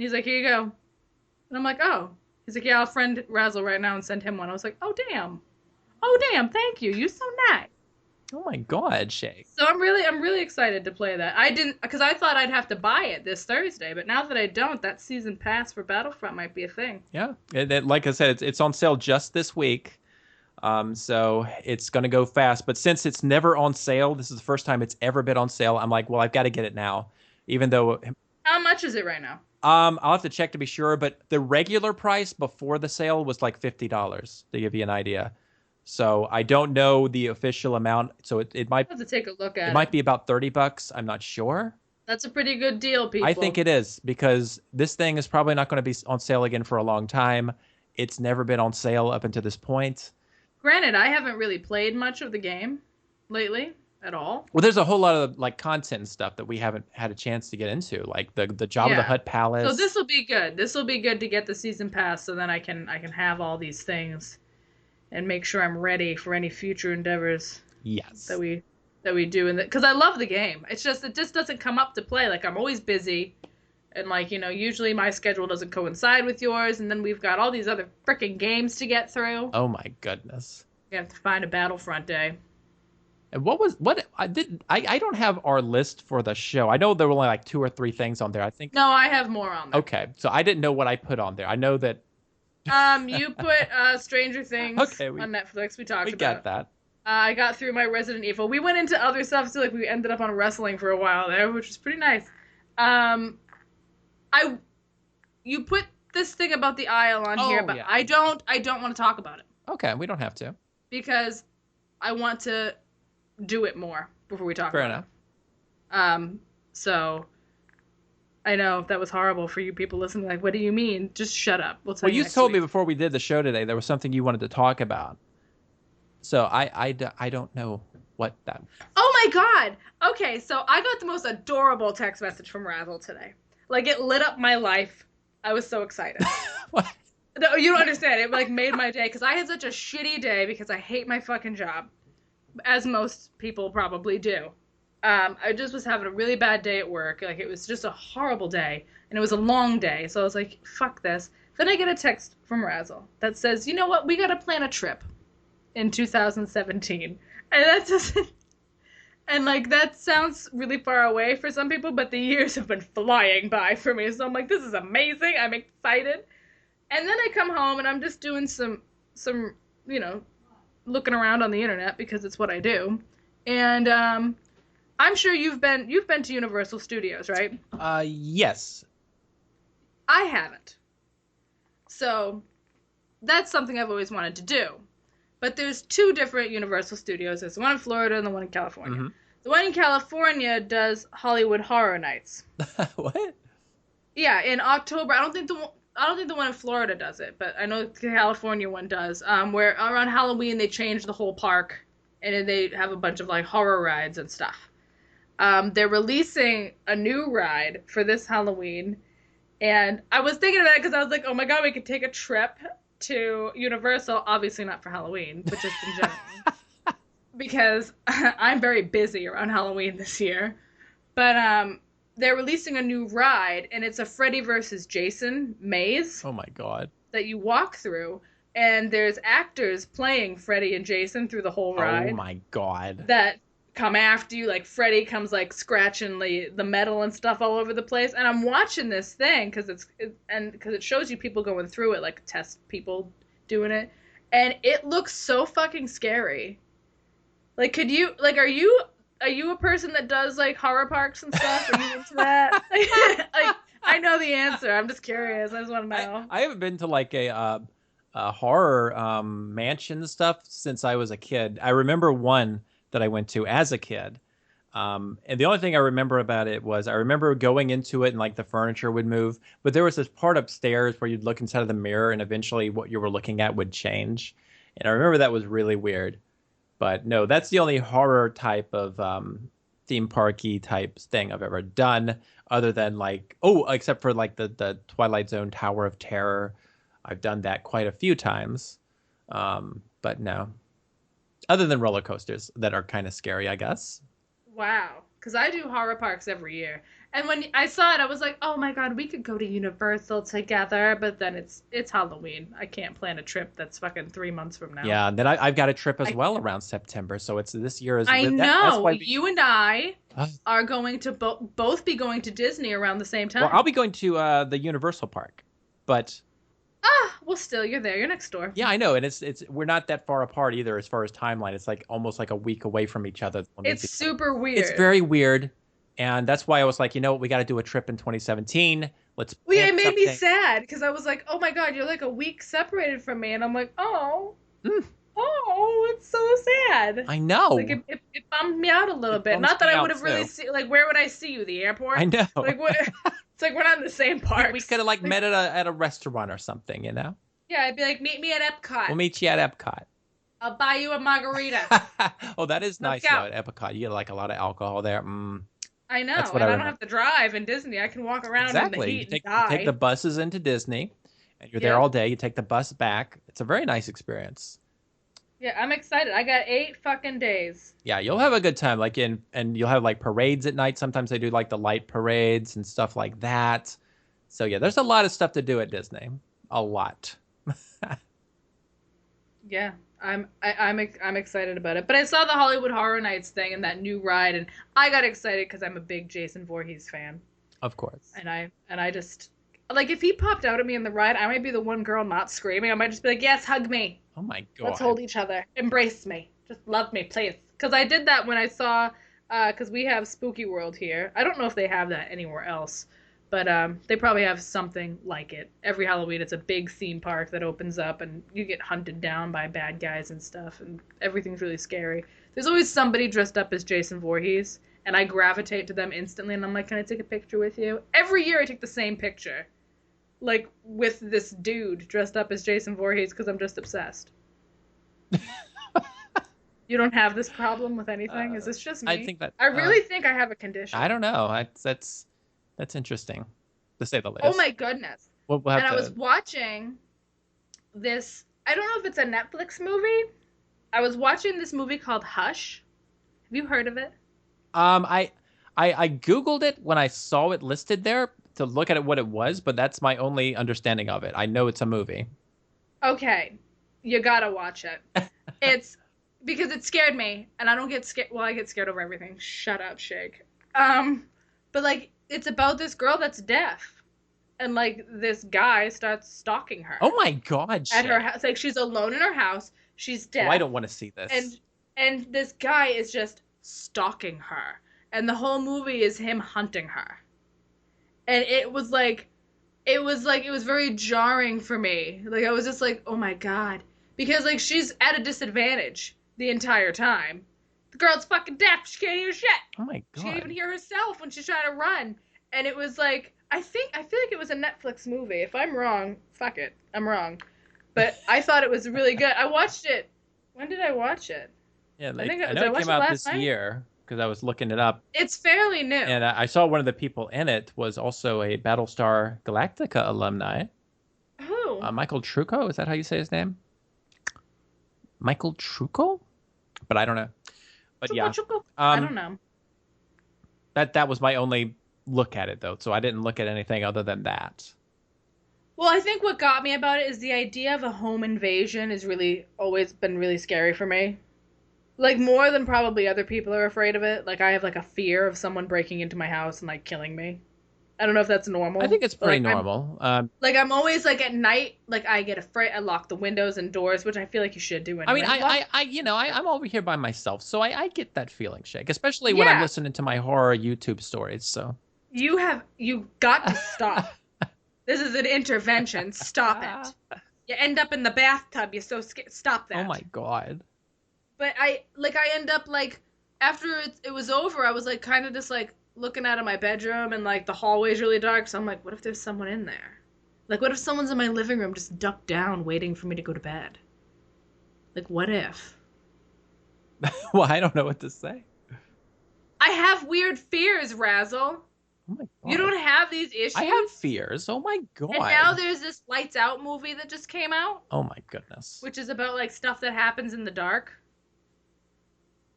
[SPEAKER 2] he's like, here you go. And I'm like, oh. He's like, yeah, I'll friend Razzle right now and send him one. I was like, oh damn. Oh damn, thank you. You're so nice.
[SPEAKER 1] oh my God, Shay.
[SPEAKER 2] So I'm really excited to play that. I didn't because I thought I'd have to buy it this Thursday, but now that I don't, that season pass for Battlefront might be a thing.
[SPEAKER 1] Yeah, like I said, it's on sale just this week. So it's going to go fast. But since it's never on sale, this is the first time it's ever been on sale. I'm like, well, I've got to get it now, even though
[SPEAKER 2] How much is it right now?
[SPEAKER 1] I'll have to check to be sure. But the regular price before the sale was like $50 to give you an idea. So I don't know the official amount. So it might
[SPEAKER 2] I have to take a look at
[SPEAKER 1] it
[SPEAKER 2] it.
[SPEAKER 1] might be about $30. I'm not sure.
[SPEAKER 2] That's a pretty good deal, people.
[SPEAKER 1] I think it is because this thing is probably not going to be on sale again for a long time. It's never been on sale up until this point.
[SPEAKER 2] Granted, I haven't really played much of the game lately at all.
[SPEAKER 1] Well, there's a whole lot of like content and stuff that we haven't had a chance to get into, like the Jabba the
[SPEAKER 2] Yeah.
[SPEAKER 1] Hutt Palace.
[SPEAKER 2] So this will be good. This will be good to get the season pass, so then I can have all these things, and make sure I'm ready for any future endeavors
[SPEAKER 1] Yes.
[SPEAKER 2] that we do. And because I love the game, it just doesn't come up to play. Like I'm always busy, And like, usually my schedule doesn't coincide with yours, and then we've got all these other freaking games to get through.
[SPEAKER 1] Oh my goodness.
[SPEAKER 2] You have to find a Battlefront day.
[SPEAKER 1] And what I don't have our list for the show. I know there were only like 2 or 3 things on there. I think.
[SPEAKER 2] No, I have more on there.
[SPEAKER 1] Okay, so I didn't know what I put on there. I know that.
[SPEAKER 2] You put Stranger Things
[SPEAKER 1] Okay,
[SPEAKER 2] on Netflix. We talked
[SPEAKER 1] we
[SPEAKER 2] about.
[SPEAKER 1] got that.
[SPEAKER 2] I got through my Resident Evil. We went into other stuff too, like we ended up on wrestling for a while there, which was pretty nice. You put this thing about the aisle on here, but yeah. I don't want to talk about it.
[SPEAKER 1] Okay, we don't have to.
[SPEAKER 2] Because I want to do it more before we talk about it. Fair enough. So I know that was horrible for you people listening. Like, what do you mean? Just shut up. Well, you
[SPEAKER 1] told me before we did the show today there was something you wanted to talk about. So I don't know what that.
[SPEAKER 2] Oh my God. Okay, so I got the most adorable text message from Razzle today. Like, it lit up my life. I was so excited.
[SPEAKER 1] What?
[SPEAKER 2] No, you don't understand. It like made my day because I had such a shitty day because I hate my fucking job, as most people probably do. I just was having a really bad day at work. Like, it was just a horrible day, and it was a long day. So I was like, fuck this. Then I get a text from Razzle that says, you know what? We got to plan a trip in 2017. And that doesn't... And, like, that sounds really far away for some people, but the years have been flying by for me. So I'm like, this is amazing. I'm excited. And then I come home, and I'm just doing some looking around on the internet, because it's what I do. And I'm sure you've been to Universal Studios, right?
[SPEAKER 1] Yes.
[SPEAKER 2] I haven't. So that's something I've always wanted to do. But there's 2 different Universal Studios. There's the one in Florida and the one in California. Mm-hmm. The one in California does Hollywood Horror Nights.
[SPEAKER 1] What?
[SPEAKER 2] Yeah, in October. I don't think the one in Florida does it, but I know the California one does. Where around Halloween they change the whole park, and they have a bunch of like horror rides and stuff. They're releasing a new ride for this Halloween, and I was thinking about it because I was like, oh my God, we could take a trip to Universal, obviously not for Halloween, but just in general. Because I'm very busy around Halloween this year. But they're releasing a new ride, and it's a Freddy versus Jason maze.
[SPEAKER 1] Oh my God.
[SPEAKER 2] That you walk through, and there's actors playing Freddy and Jason through the whole ride.
[SPEAKER 1] Oh my God.
[SPEAKER 2] That come after you, like Freddy comes like scratching the metal and stuff all over the place. And I'm watching this thing because it shows you people going through it, like test people doing it, and it looks so fucking scary. Like, are you a person that does like horror parks and stuff? Are you into that? Like, I know the answer. I'm just curious. I just want to know.
[SPEAKER 1] I haven't been to like a horror mansion stuff since I was a kid. I remember one that I went to as a kid. And the only thing I remember about it was I remember going into it and like the furniture would move, but there was this part upstairs where you'd look inside of the mirror and eventually what you were looking at would change. And I remember that was really weird. But no, that's the only horror type of theme parky type thing I've ever done, other than like, except for like the Twilight Zone Tower of Terror. I've done that quite a few times. But no. Other than roller coasters that are kind of scary, I guess.
[SPEAKER 2] Wow. Because I do horror parks every year. And when I saw it, I was like, oh my God, we could go to Universal together. But then it's Halloween. I can't plan a trip that's fucking 3 months from now.
[SPEAKER 1] Yeah, and then I've got a trip as well around September. So it's this year.
[SPEAKER 2] I know. That's why you and I are going to both be going to Disney around the same time.
[SPEAKER 1] Well, I'll be going to the Universal Park. But...
[SPEAKER 2] well, still, you're there. You're next door.
[SPEAKER 1] Yeah, I know, and it's we're not that far apart either as far as timeline. It's like almost like a week away from each other.
[SPEAKER 2] It's super weird.
[SPEAKER 1] It's very weird, and that's why I was like, you know what, we got to do a trip in 2017. Let's.
[SPEAKER 2] Well, yeah, it made me sad because I was like, oh my God, you're like a week separated from me, and I'm like, oh, it's so sad.
[SPEAKER 1] I know.
[SPEAKER 2] Like it bummed me out a little bit. Not that I would have really seen. Like, where would I see you? The airport?
[SPEAKER 1] I know.
[SPEAKER 2] Like what? It's like we're not in the same park.
[SPEAKER 1] We could have like met at a restaurant or something, you know?
[SPEAKER 2] Yeah, I'd be like, meet me at Epcot.
[SPEAKER 1] We'll meet you at Epcot.
[SPEAKER 2] I'll buy you a margarita.
[SPEAKER 1] Oh, that is nice though, at Epcot. You get like a lot of alcohol there.
[SPEAKER 2] I know, and I don't have to drive in Disney. I can walk around in the heat and die.
[SPEAKER 1] You take the buses into Disney, and you're there all day. You take the bus back. It's a very nice experience.
[SPEAKER 2] Yeah, I'm excited. I got 8 fucking days.
[SPEAKER 1] Yeah, you'll have a good time. And you'll have like parades at night. Sometimes they do like the light parades and stuff like that. So yeah, there's a lot of stuff to do at Disney. A lot.
[SPEAKER 2] Yeah, I'm excited about it. But I saw the Hollywood Horror Nights thing and that new ride, and I got excited because I'm a big Jason Voorhees fan,
[SPEAKER 1] Of course.
[SPEAKER 2] and I just like if he popped out at me in the ride, I might be the one girl not screaming. I might just be like, "Yes, hug me.
[SPEAKER 1] Oh my
[SPEAKER 2] Let's
[SPEAKER 1] God.
[SPEAKER 2] hold each other. Embrace me. Just love me, please." Because I did that when I saw, because we have Spooky World here. I don't know if they have that anywhere else, but they probably have something like it. Every Halloween, it's a big theme park that opens up, and you get hunted down by bad guys and stuff, and everything's really scary. There's always somebody dressed up as Jason Voorhees, and I gravitate to them instantly, and I'm like, "Can I take a picture with you?" Every year, I take the same picture, like with this dude dressed up as Jason Voorhees, because I'm just obsessed. You don't have this problem with anything? Is this just
[SPEAKER 1] I
[SPEAKER 2] me?
[SPEAKER 1] think that
[SPEAKER 2] I really think I have a condition.
[SPEAKER 1] I don't know. That's interesting, to say the
[SPEAKER 2] Oh
[SPEAKER 1] least.
[SPEAKER 2] my goodness.
[SPEAKER 1] We'll have
[SPEAKER 2] And I was
[SPEAKER 1] to.
[SPEAKER 2] watching this, I don't know if it's a Netflix movie. I was watching this movie called Hush. Have you heard of it?
[SPEAKER 1] I, I Googled it when I saw it listed there to look at it what it was, but that's my only understanding of it. I know it's a movie.
[SPEAKER 2] Okay. You gotta watch it. It's because it scared me, and I don't get scared. Well, I get scared over everything. Shut up, Shake. But like, it's about this girl that's deaf, and like this guy starts stalking her
[SPEAKER 1] Oh my God,
[SPEAKER 2] at her
[SPEAKER 1] shit.
[SPEAKER 2] house. Like she's alone in her house. She's
[SPEAKER 1] Oh, I
[SPEAKER 2] deaf,
[SPEAKER 1] don't want to see
[SPEAKER 2] and
[SPEAKER 1] this.
[SPEAKER 2] and this guy is just stalking her, and the whole movie is him hunting her. And it was very jarring for me. Like I was just like, oh my god, because like she's at a disadvantage the entire time. The girl's fucking deaf. She can't hear shit.
[SPEAKER 1] Oh my
[SPEAKER 2] She can't even
[SPEAKER 1] God.
[SPEAKER 2] hear herself when she's trying to run. And it was like I feel like it was a Netflix movie. If I'm wrong, fuck it, I'm wrong. But I thought it was really good. I watched it. When did I watch it?
[SPEAKER 1] Yeah,
[SPEAKER 2] I
[SPEAKER 1] like
[SPEAKER 2] think
[SPEAKER 1] I
[SPEAKER 2] did
[SPEAKER 1] know
[SPEAKER 2] I
[SPEAKER 1] it
[SPEAKER 2] watch
[SPEAKER 1] came
[SPEAKER 2] it
[SPEAKER 1] out
[SPEAKER 2] last
[SPEAKER 1] this
[SPEAKER 2] night?
[SPEAKER 1] year because I was looking it up,
[SPEAKER 2] It's fairly new.
[SPEAKER 1] and I saw one of the people in it was also a Battlestar Galactica alumni.
[SPEAKER 2] Who?
[SPEAKER 1] Michael Trucco, is that how you say his name? Michael Trucco? But I don't know. But
[SPEAKER 2] Chuckle
[SPEAKER 1] yeah,
[SPEAKER 2] chuckle. I
[SPEAKER 1] um,
[SPEAKER 2] don't know.
[SPEAKER 1] that was my only look at it though, so I didn't look at anything other than that.
[SPEAKER 2] Well, I think what got me about it is the idea of a home invasion is really always been really scary for me. Like more than probably other people are afraid of it. Like I have like a fear of someone breaking into my house and like killing me. I don't know if that's
[SPEAKER 1] I
[SPEAKER 2] normal,
[SPEAKER 1] think it's
[SPEAKER 2] but
[SPEAKER 1] pretty normal.
[SPEAKER 2] I'm always like at night, like I get afraid. I lock the windows and doors, which I feel like you should do
[SPEAKER 1] I mean,
[SPEAKER 2] anyway. Lock.
[SPEAKER 1] I'm over here by myself, so I get that feeling, Shake, especially when I'm
[SPEAKER 2] Yeah,
[SPEAKER 1] listening to my horror YouTube stories. So,
[SPEAKER 2] you got to stop. This is an intervention. Stop it. You end up in the bathtub. You're so scared. Stop
[SPEAKER 1] oh
[SPEAKER 2] that.
[SPEAKER 1] my God.
[SPEAKER 2] But I end up like after it was over, I was like kind of just like looking out of my bedroom and like the hallway's really dark. So I'm like, what if there's someone in there? Like, what if someone's in my living room just ducked down waiting for me to go to bed? Like, what if?
[SPEAKER 1] Well, I don't know what to say.
[SPEAKER 2] I have weird fears, Razzle.
[SPEAKER 1] Oh my
[SPEAKER 2] You
[SPEAKER 1] God.
[SPEAKER 2] don't have these
[SPEAKER 1] I have
[SPEAKER 2] issues?
[SPEAKER 1] fears. Oh my
[SPEAKER 2] And now
[SPEAKER 1] God.
[SPEAKER 2] there's this Lights Out movie that just came out,
[SPEAKER 1] Oh my goodness.
[SPEAKER 2] which is about like stuff that happens in the dark.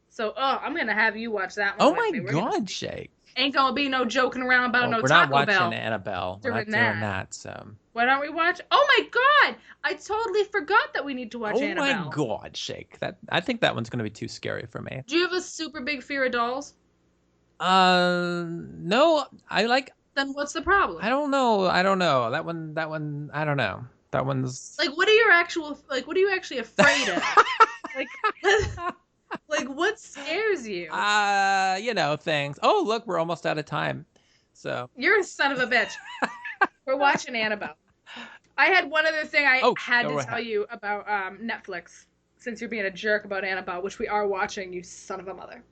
[SPEAKER 2] So, oh, I'm gonna have you watch that one
[SPEAKER 1] Oh
[SPEAKER 2] with
[SPEAKER 1] my
[SPEAKER 2] me.
[SPEAKER 1] God, Shake.
[SPEAKER 2] Ain't gonna be no joking around about
[SPEAKER 1] Well,
[SPEAKER 2] no
[SPEAKER 1] we're not
[SPEAKER 2] Taco
[SPEAKER 1] watching
[SPEAKER 2] Bell
[SPEAKER 1] Annabelle. We're not
[SPEAKER 2] during
[SPEAKER 1] doing
[SPEAKER 2] that.
[SPEAKER 1] that. So.
[SPEAKER 2] Why don't we watch? Oh my god! I totally forgot that we need to watch
[SPEAKER 1] Oh my
[SPEAKER 2] Annabelle.
[SPEAKER 1] God, Shake. I think that one's gonna be too scary for me.
[SPEAKER 2] Do you have a super big fear of dolls?
[SPEAKER 1] No.
[SPEAKER 2] Then what's the problem?
[SPEAKER 1] I don't know. I don't know. That one. I don't know. That one's.
[SPEAKER 2] Like, what are your actual like? What are you actually afraid of? Like, like what scares you?
[SPEAKER 1] Things. Oh, look, we're almost out of time. So.
[SPEAKER 2] You're a son of a bitch. We're watching Annabelle. I had one other thing I
[SPEAKER 1] Oh,
[SPEAKER 2] had
[SPEAKER 1] go
[SPEAKER 2] to
[SPEAKER 1] ahead.
[SPEAKER 2] tell you about Netflix, since you're being a jerk about Annabelle, which we are watching, you son of a mother.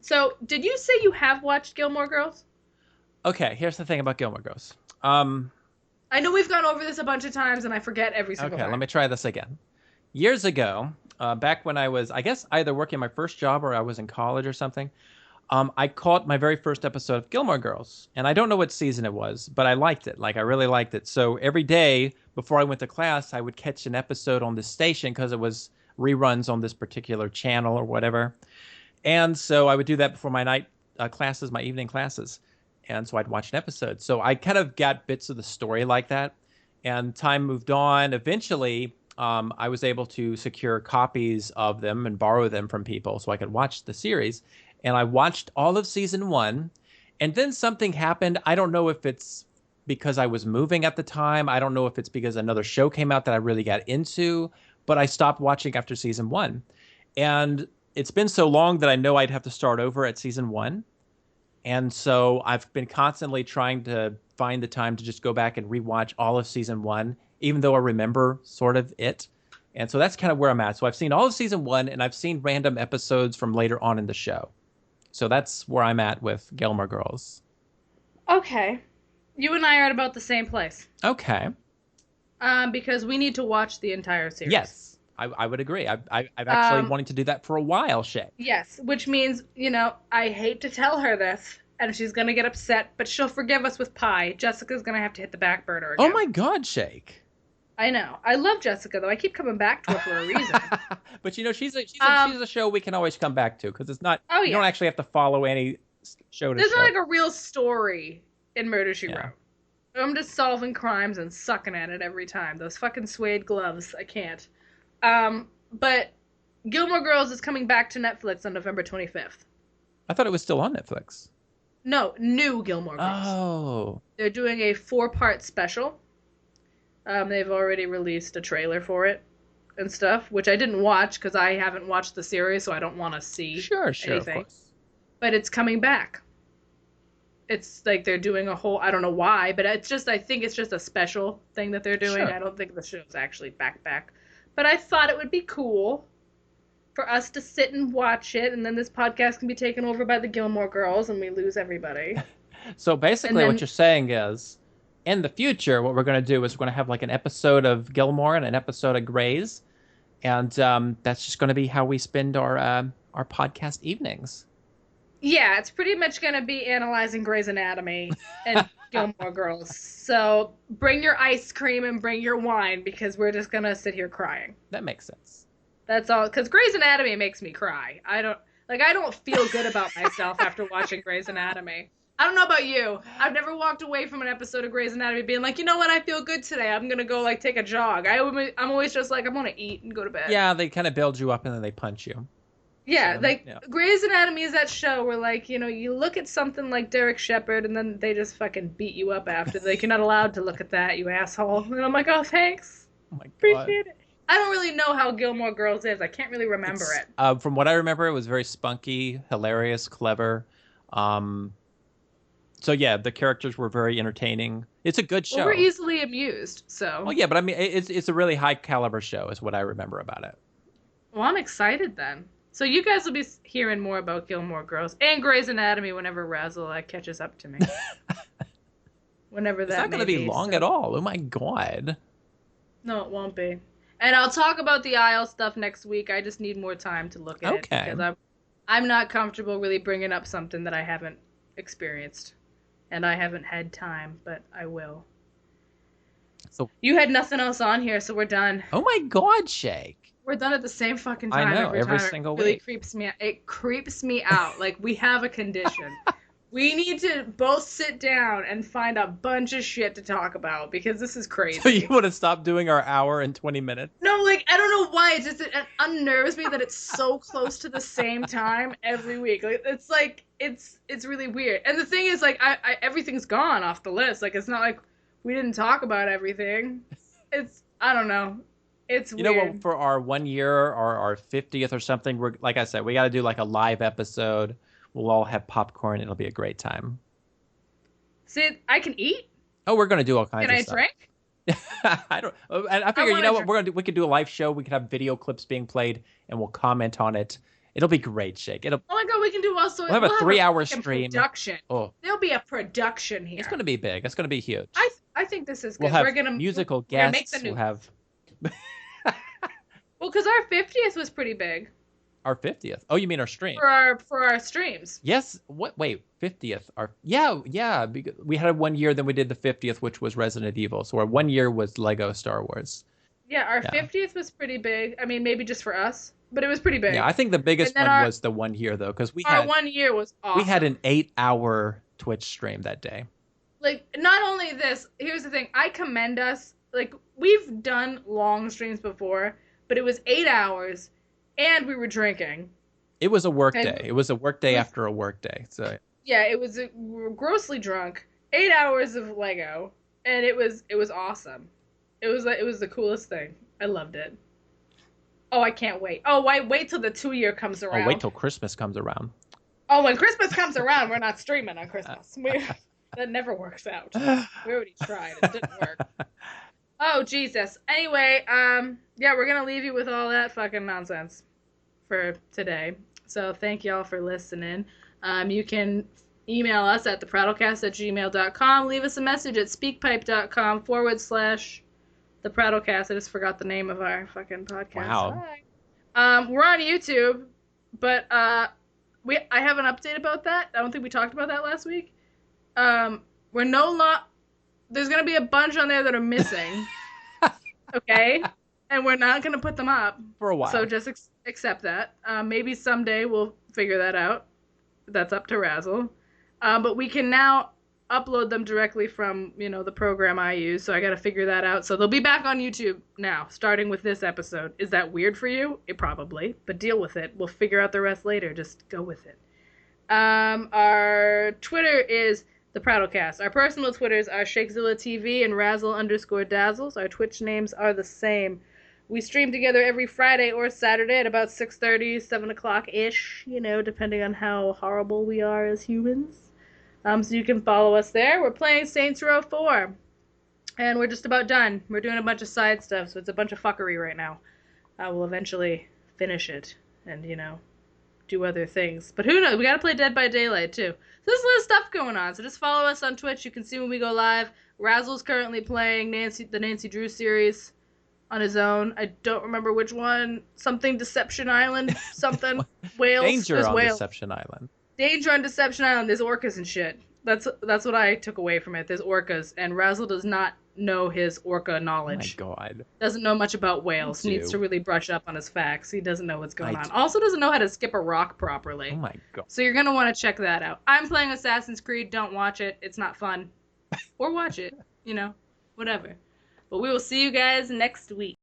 [SPEAKER 2] So did you say you have watched Gilmore Girls?
[SPEAKER 1] Okay, here's the thing about Gilmore Girls.
[SPEAKER 2] I know we've gone over this a bunch of times, and I forget every single
[SPEAKER 1] Okay,
[SPEAKER 2] time.
[SPEAKER 1] let me try this again. Years ago, back when I was, I guess, either working my first job or I was in college or something, I caught my very first episode of Gilmore Girls. And I don't know what season it was, but I liked it. Like, I really liked it. So every day before I went to class, I would catch an episode on this station because it was reruns on this particular channel or whatever. And so I would do that before my night classes, my evening classes. And so I'd watch an episode. So I kind of got bits of the story like that. And time moved on. Eventually, I was able to secure copies of them and borrow them from people so I could watch the series. And I watched all of season one. And then something happened. I don't know if it's because I was moving at the time. I don't know if it's because another show came out that I really got into, but I stopped watching after season one. And it's been so long that I know I'd have to start over at season one. And so I've been constantly trying to find the time to just go back and rewatch all of season one, even though I remember sort of it. And so that's kind of where I'm at. So I've seen all of season one, and I've seen random episodes from later on in the show. So that's where I'm at with Gilmore Girls.
[SPEAKER 2] Okay. You and I are at about the same place.
[SPEAKER 1] Okay.
[SPEAKER 2] Because we need to watch the entire series.
[SPEAKER 1] Yes, I would agree. I've actually wanted to do that for a while, Shay.
[SPEAKER 2] Yes, which means, I hate to tell her this, and she's going to get upset, but she'll forgive us with pie. Jessica's going to have to hit the back burner again.
[SPEAKER 1] Oh my God, Shake.
[SPEAKER 2] I know. I love Jessica, though. I keep coming back to her for a reason.
[SPEAKER 1] But she's a show we can always come back to, because it's not.
[SPEAKER 2] Oh, yeah.
[SPEAKER 1] You don't actually have to follow any show to
[SPEAKER 2] There's
[SPEAKER 1] show.
[SPEAKER 2] not like a real story in Murder, She Wrote. I'm just solving crimes and sucking at it every time. Those fucking suede gloves. I can't. But Gilmore Girls is coming back to Netflix on November 25th.
[SPEAKER 1] I thought it was still on Netflix.
[SPEAKER 2] No, new Gilmore Girls.
[SPEAKER 1] Oh.
[SPEAKER 2] They're doing a 4-part special. They've already released a trailer for it and stuff, which I didn't watch because I haven't watched the series, so I don't want to see anything.
[SPEAKER 1] Of course.
[SPEAKER 2] But it's coming back. It's like they're doing a whole, I don't know why, but I think it's just a special thing that they're doing.
[SPEAKER 1] Sure.
[SPEAKER 2] I don't think the show's actually back. But I thought it would be cool for us to sit and watch it, and then this podcast can be taken over by the Gilmore Girls, and we lose everybody.
[SPEAKER 1] So basically what you're saying is, in the future, what we're going to do is we're going to have like an episode of Gilmore and an episode of Grey's, and that's just going to be how we spend our podcast evenings.
[SPEAKER 2] Yeah, it's pretty much going to be analyzing Grey's Anatomy and Gilmore Girls. So bring your ice cream and bring your wine, because we're just going to sit here crying.
[SPEAKER 1] That makes sense.
[SPEAKER 2] That's all. Because Grey's Anatomy makes me cry. I don't feel good about myself after watching Grey's Anatomy. I don't know about you. I've never walked away from an episode of Grey's Anatomy being like, you know what, I feel good today. I'm going to go take a jog. I'm always just like, I want to eat and go to bed.
[SPEAKER 1] Yeah, they kind of build you up and then they punch you.
[SPEAKER 2] Yeah, Grey's Anatomy is that show where, you look at something like Derek Shepherd and then they just fucking beat you up after. Like, you're not allowed to look at that, you asshole. And I'm like, oh, thanks.
[SPEAKER 1] Oh, my God.
[SPEAKER 2] Appreciate it. I don't really know how Gilmore Girls is. I can't really remember it.
[SPEAKER 1] From what I remember, it was very spunky, hilarious, clever. So, yeah, the characters were very entertaining. It's a good show.
[SPEAKER 2] Well, we're easily amused, so.
[SPEAKER 1] Well, yeah, but I mean, it's a really high-caliber show is what I remember about it.
[SPEAKER 2] Well, I'm excited then. So you guys will be hearing more about Gilmore Girls and Grey's Anatomy whenever Razzle catches up to me. Whenever that. It's not going to
[SPEAKER 1] be long at all. Oh my God.
[SPEAKER 2] No, it won't be. And I'll talk about the aisle stuff next week. I just need more time to look at it because I'm not comfortable really bringing up something that I haven't experienced, and I haven't had time, but I will. So you had nothing else on here, so we're done.
[SPEAKER 1] Oh my God, Shake.
[SPEAKER 2] We're done at the same fucking time.
[SPEAKER 1] I know, every single week. It really
[SPEAKER 2] creeps me out. It creeps me out. Like, we have a condition. We need to both sit down and find a bunch of shit to talk about, because this is crazy.
[SPEAKER 1] So you want to stop doing our hour and 20 minutes?
[SPEAKER 2] No, I don't know why. It unnerves me that it's so close to the same time every week. It's really weird. And the thing is, I everything's gone off the list. It's not like we didn't talk about everything. I don't know. It's weird.
[SPEAKER 1] You know what? For our 1 year or our 50th or something, we're like I said, we got to do a live episode. We'll all have popcorn. It'll be a great time.
[SPEAKER 2] See, I can eat.
[SPEAKER 1] Oh, we're gonna do all kinds of stuff.
[SPEAKER 2] Can I
[SPEAKER 1] drink? I don't. I figure, you know what? We're gonna do. We could do a live show. We could have video clips being played, and we'll comment on it. It'll be great, Shake.
[SPEAKER 2] Oh my God, we can do also.
[SPEAKER 1] We'll have a 3-hour stream.
[SPEAKER 2] Production.
[SPEAKER 1] Oh,
[SPEAKER 2] there'll be a production here.
[SPEAKER 1] It's gonna be big. It's gonna be huge.
[SPEAKER 2] I think this is good.
[SPEAKER 1] We'll have
[SPEAKER 2] we're gonna
[SPEAKER 1] musical guests. We'll have.
[SPEAKER 2] Well, because our 50th was pretty big.
[SPEAKER 1] Our 50th. Oh, you mean our stream?
[SPEAKER 2] For our streams.
[SPEAKER 1] Yes. What? Wait, 50th. Yeah. Because we had 1 year, then we did the 50th, which was Resident Evil. So our 1 year was Lego Star Wars.
[SPEAKER 2] Yeah, our 50th was pretty big. I mean, maybe just for us, but it was pretty big.
[SPEAKER 1] Yeah, I think the biggest one was the 1 year though, because we had
[SPEAKER 2] 1 year was awesome.
[SPEAKER 1] We had an 8-hour Twitch stream that day.
[SPEAKER 2] Like, not only this, here's the thing. I commend us. Like, we've done long streams before, but it was 8 hours, and we were drinking.
[SPEAKER 1] It was a work
[SPEAKER 2] And
[SPEAKER 1] day. It was a work day after a work day. So
[SPEAKER 2] yeah, we were grossly drunk. 8 hours of Lego, and it was awesome. It was the coolest thing. I loved it. Oh, I can't wait. Oh, wait till the 2-year comes around.
[SPEAKER 1] Oh, wait till Christmas comes around.
[SPEAKER 2] Oh, when Christmas comes around, we're not streaming on Christmas. That never works out. We already tried. It didn't work. Oh, Jesus. Anyway, yeah, we're going to leave you with all that fucking nonsense for today. So thank y'all for listening. You can email us at theprattlecast@gmail.com. Leave us a message at speakpipe.com/theprattlecast. I just forgot the name of our fucking podcast.
[SPEAKER 1] Wow.
[SPEAKER 2] Hi. We're on YouTube, but I have an update about that. I don't think we talked about that last week. We're no longer. There's gonna be a bunch on there that are missing. Okay, and we're not gonna put them up
[SPEAKER 1] for a while.
[SPEAKER 2] So just accept that. Maybe someday we'll figure that out. That's up to Razzle. But we can now upload them directly from the program I use. So I got to figure that out. So they'll be back on YouTube now, starting with this episode. Is that weird for you? It probably, but deal with it. We'll figure out the rest later. Just go with it. Our Twitter is The Prattlecast. Our personal Twitters are Shakezilla TV and Razzle_Dazzles. Our Twitch names are the same. We stream together every Friday or Saturday at about 6:30, 7 o'clock-ish, depending on how horrible we are as humans. So you can follow us there. We're playing Saints Row 4. And we're just about done. We're doing a bunch of side stuff, so it's a bunch of fuckery right now. We'll eventually finish it and, do other things. But who knows? We gotta play Dead by Daylight, too. So there's a lot of stuff going on. So just follow us on Twitch. You can see when we go live. Razzle's currently playing the Nancy Drew series on his own. I don't remember which one. Something Deception Island. Something. Wales.
[SPEAKER 1] Danger on
[SPEAKER 2] Wales.
[SPEAKER 1] Deception Island.
[SPEAKER 2] Danger on Deception Island. There's orcas and shit. That's what I took away from it. There's orcas. And Razzle does not know his orca knowledge.
[SPEAKER 1] Oh my God.
[SPEAKER 2] Doesn't know much about whales. Needs to really brush up on his facts. He doesn't know what's going on. Also doesn't know how to skip a rock properly.
[SPEAKER 1] Oh my God.
[SPEAKER 2] So you're going to want to check that out. I'm playing Assassin's Creed. Don't watch it. It's not fun. Or watch it. Whatever. But we will see you guys next week.